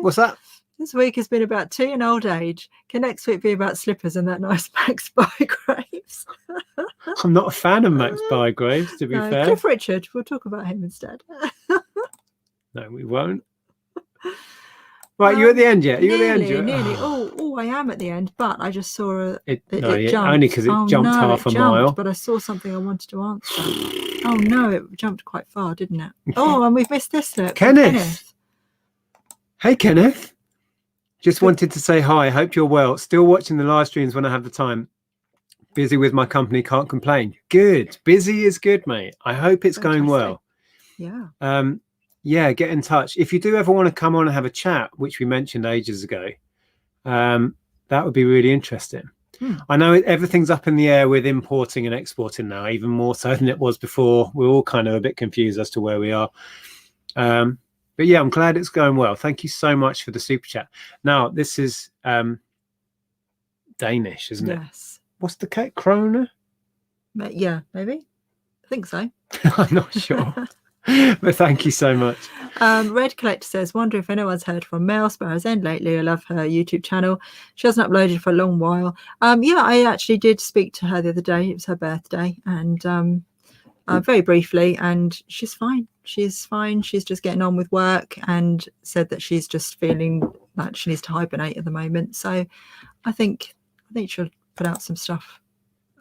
What's that? This week has been about tea and old age. Can next week be about slippers and that nice Max Bygraves? I'm not a fan of Max Bygraves, to be fair. Cliff Richard. We'll talk about him instead. No, we won't. Right, you at the end yet? Are you at the end yet? Nearly. Oh, I am at the end, but I just saw it jumped. Only because it jumped half a mile. But I saw something I wanted to answer. Oh no, it jumped quite far, didn't it? Oh, and we've missed this look. Kenneth. Hey, Kenneth. Just wanted to say hi. Hope you're well. Still watching the live streams when I have the time. Busy with my company, can't complain. Good. Busy is good, mate. I hope it's going well. Yeah. Get in touch. If you do ever want to come on and have a chat, which we mentioned ages ago, that would be really interesting. I know everything's up in the air with importing and exporting now, even more so than it was before. We're all kind of a bit confused as to where we are. But yeah, I'm glad it's going well. Thank you so much for the super chat. Now, this is Danish, isn't it? Yes. What's the cake? Krona? Yeah, maybe. I think so. I'm not sure. But thank you so much. Red Collector says, wonder if anyone's heard from Mel Sparrow's End lately. I love her YouTube channel. She hasn't uploaded for a long while. I actually did speak to her the other day. It was her birthday, and very briefly, and she's fine. She's fine. She's just getting on with work and said that she's just feeling like she needs to hibernate at the moment. So I think she'll put out some stuff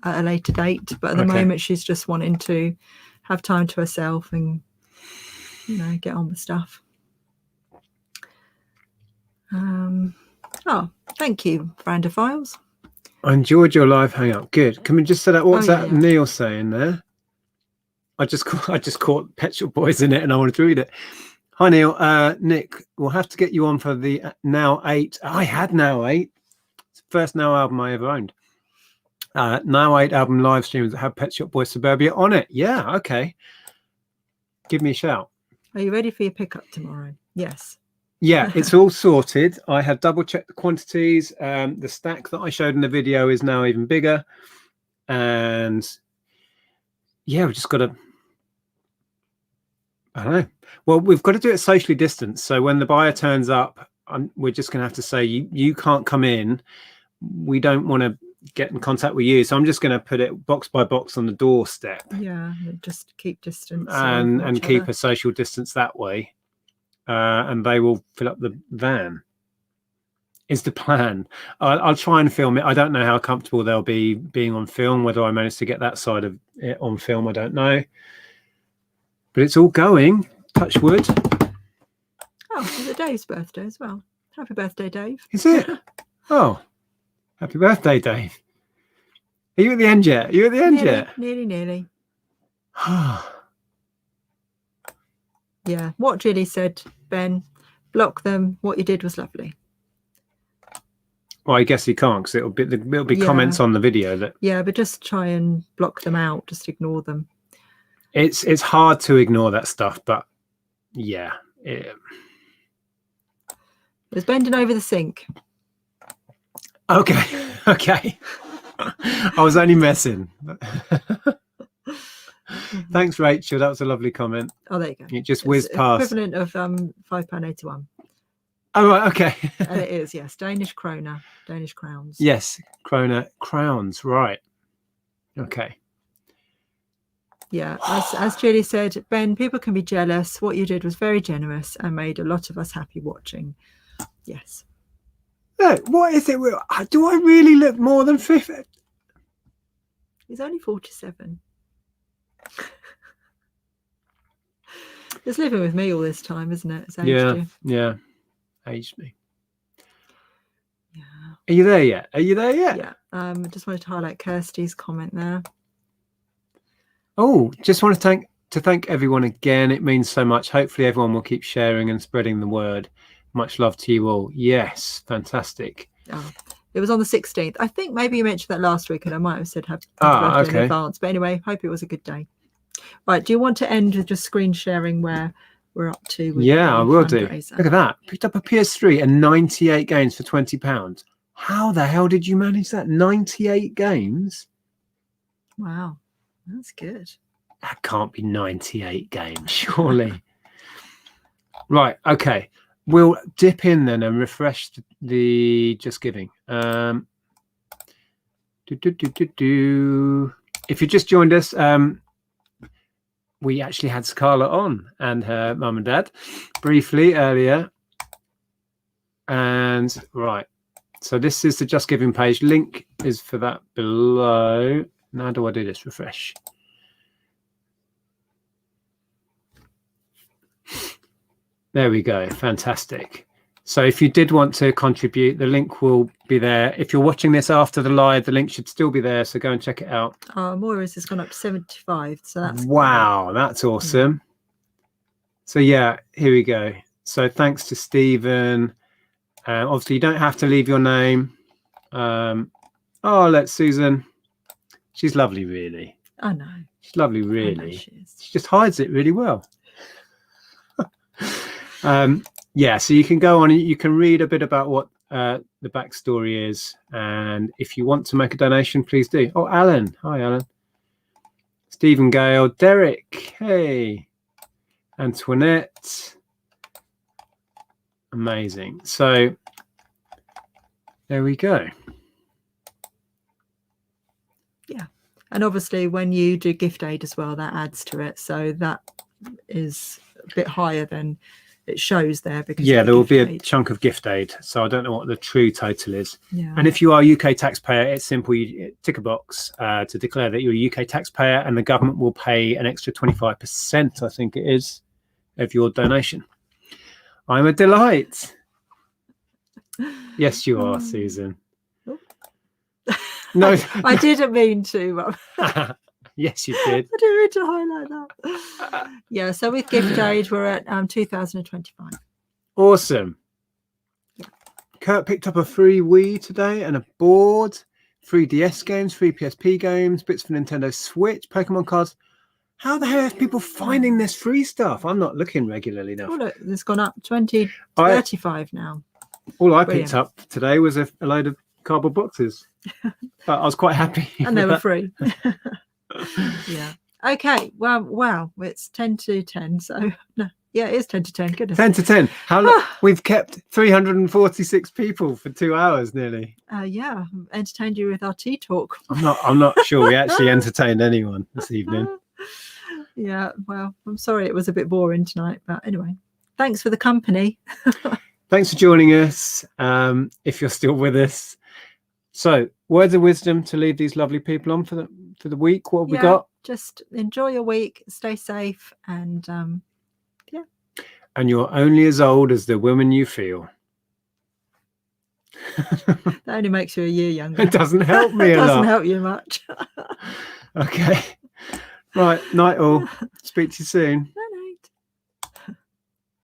at a later date. But at the moment, she's just wanting to have time to herself and, get on with stuff. Thank you, Branda Files. I enjoyed your live hangout. Good. Can we just say that? What's that Neil saying there? I just caught Pet Shop Boys in it and I wanted to read it. Hi, Neil. Nick, we'll have to get you on for the Now 8. I had Now 8. It's the first Now album I ever owned. Now 8 album live streams that have Pet Shop Boys Suburbia on it. Yeah, okay. Give me a shout. Are you ready for your pickup tomorrow? Yes. Yeah, it's all sorted. I have double checked the quantities. The stack that I showed in the video is now even bigger. And yeah, we've just got to I don't know. Well, we've got to do it socially distanced. So when the buyer turns up, we're just going to have to say, you can't come in. We don't want to get in contact with you. So I'm just going to put it box by box on the doorstep. Yeah, just keep distance. And keep a social distance that way. And they will fill up the van. Is the plan. I'll try and film it. I don't know how comfortable they'll be being on film. Whether I manage to get that side of it on film, I don't know. But it's all going. Touch wood. Oh, it's a Dave's birthday as well. Happy birthday, Dave. Is it? Oh, happy birthday, Dave. Are you at the end yet? Are you at the end yet? Nearly. Yeah. What Julie said, Ben, block them. What you did was lovely. Well, I guess you can't because it'll be comments on the video that. Yeah, but just try and block them out. Just ignore them. It's hard to ignore that stuff, but yeah. There's bending over the sink. Okay. I was only messing. Thanks, Rachel. That was a lovely comment. Oh, there you go. It just whizzed past. Equivalent of £5.81. Oh, right, okay. And it is, yes. Danish krona, Danish crowns. Yes, crowns, right. Okay. Yeah, as Julie said, Ben, people can be jealous. What you did was very generous and made a lot of us happy watching. Yes. Look, what is it? Do I really look more than 50? He's only 47. It's living with me all this time, isn't it? It's aged you. Yeah. Aged me. Yeah. Are you there yet? Yeah. I just wanted to highlight Kirsty's comment there. Oh, just want to thank everyone again. It means so much. Hopefully everyone will keep sharing and spreading the word. Much love to you all. Yes, fantastic. Oh, it was on the 16th. I think maybe you mentioned that last week and I might have said happy birthday in advance. But anyway, hope it was a good day. Right, do you want to end with just screen sharing where we're up to? With I will do. Look at that. Picked up a PS3 and 98 games for £20. How the hell did you manage that? 98 games? Wow, that's good. That can't be 98 games, surely. Right, okay. We'll dip in then and refresh the Just Giving. If you just joined us, we actually had Scarlett on and her mum and dad briefly earlier. And right, so this is the Just Giving page. Link is for that below. Now do I do this? Refresh. There we go. Fantastic. So if you did want to contribute, the link will be there. If you're watching this after the live, the link should still be there. So go and check it out. Moira's has gone up to 75. So that's wow. That's awesome. So yeah, here we go. So thanks to Stephen. Obviously, you don't have to leave your name. Let Susan. She's lovely, really. I know. She's lovely, really. She just hides it really well. Yeah, so you can go on, you can read a bit about what the backstory is, and if you want to make a donation, please do. Oh, Alan. Hi, Alan. Stephen Gale, Derek, hey, Antoinette. Amazing. So there we go. Yeah, and obviously when you do gift aid as well, that adds to it, so that is a bit higher than it shows there, because there will be a chunk of gift aid, so I don't know what the true total is. Yeah. And if you are a UK taxpayer, it's simple. You tick a box to declare that you're a UK taxpayer, and the government will pay an extra 25%, I think it is, of your donation. I'm a delight. Yes, you are, Susan. No, I didn't mean to. Yes, you did. I didn't mean to highlight that. Yeah, so with gift aid, we're at 2025. Awesome. Yeah. Kurt picked up a free Wii today and a board, free DS games, free PSP games, bits for Nintendo Switch, Pokemon cards. How the hell are people finding this free stuff? I'm not looking regularly enough. Oh, look, it's gone up 35 now. All I picked up today was a load of cardboard boxes. But I was quite happy. And they were free. Yeah. Okay. Well, it's 10 to 10. So no, yeah, it is 10 to 10. Goodness. 10 to 10. How long? We've kept 346 people for 2 hours nearly. Yeah, entertained you with our tea talk. I'm not sure we actually entertained anyone this evening. Yeah, well, I'm sorry it was a bit boring tonight, but anyway, thanks for the company. Thanks for joining us. If you're still with us. So, words of wisdom to leave these lovely people on for the week. What have we got? Just enjoy your week, stay safe, and yeah. And you're only as old as the woman you feel. That only makes you a year younger. It doesn't help me It a lot. doesn't help you much. Okay. Right. Night all. Speak to you soon.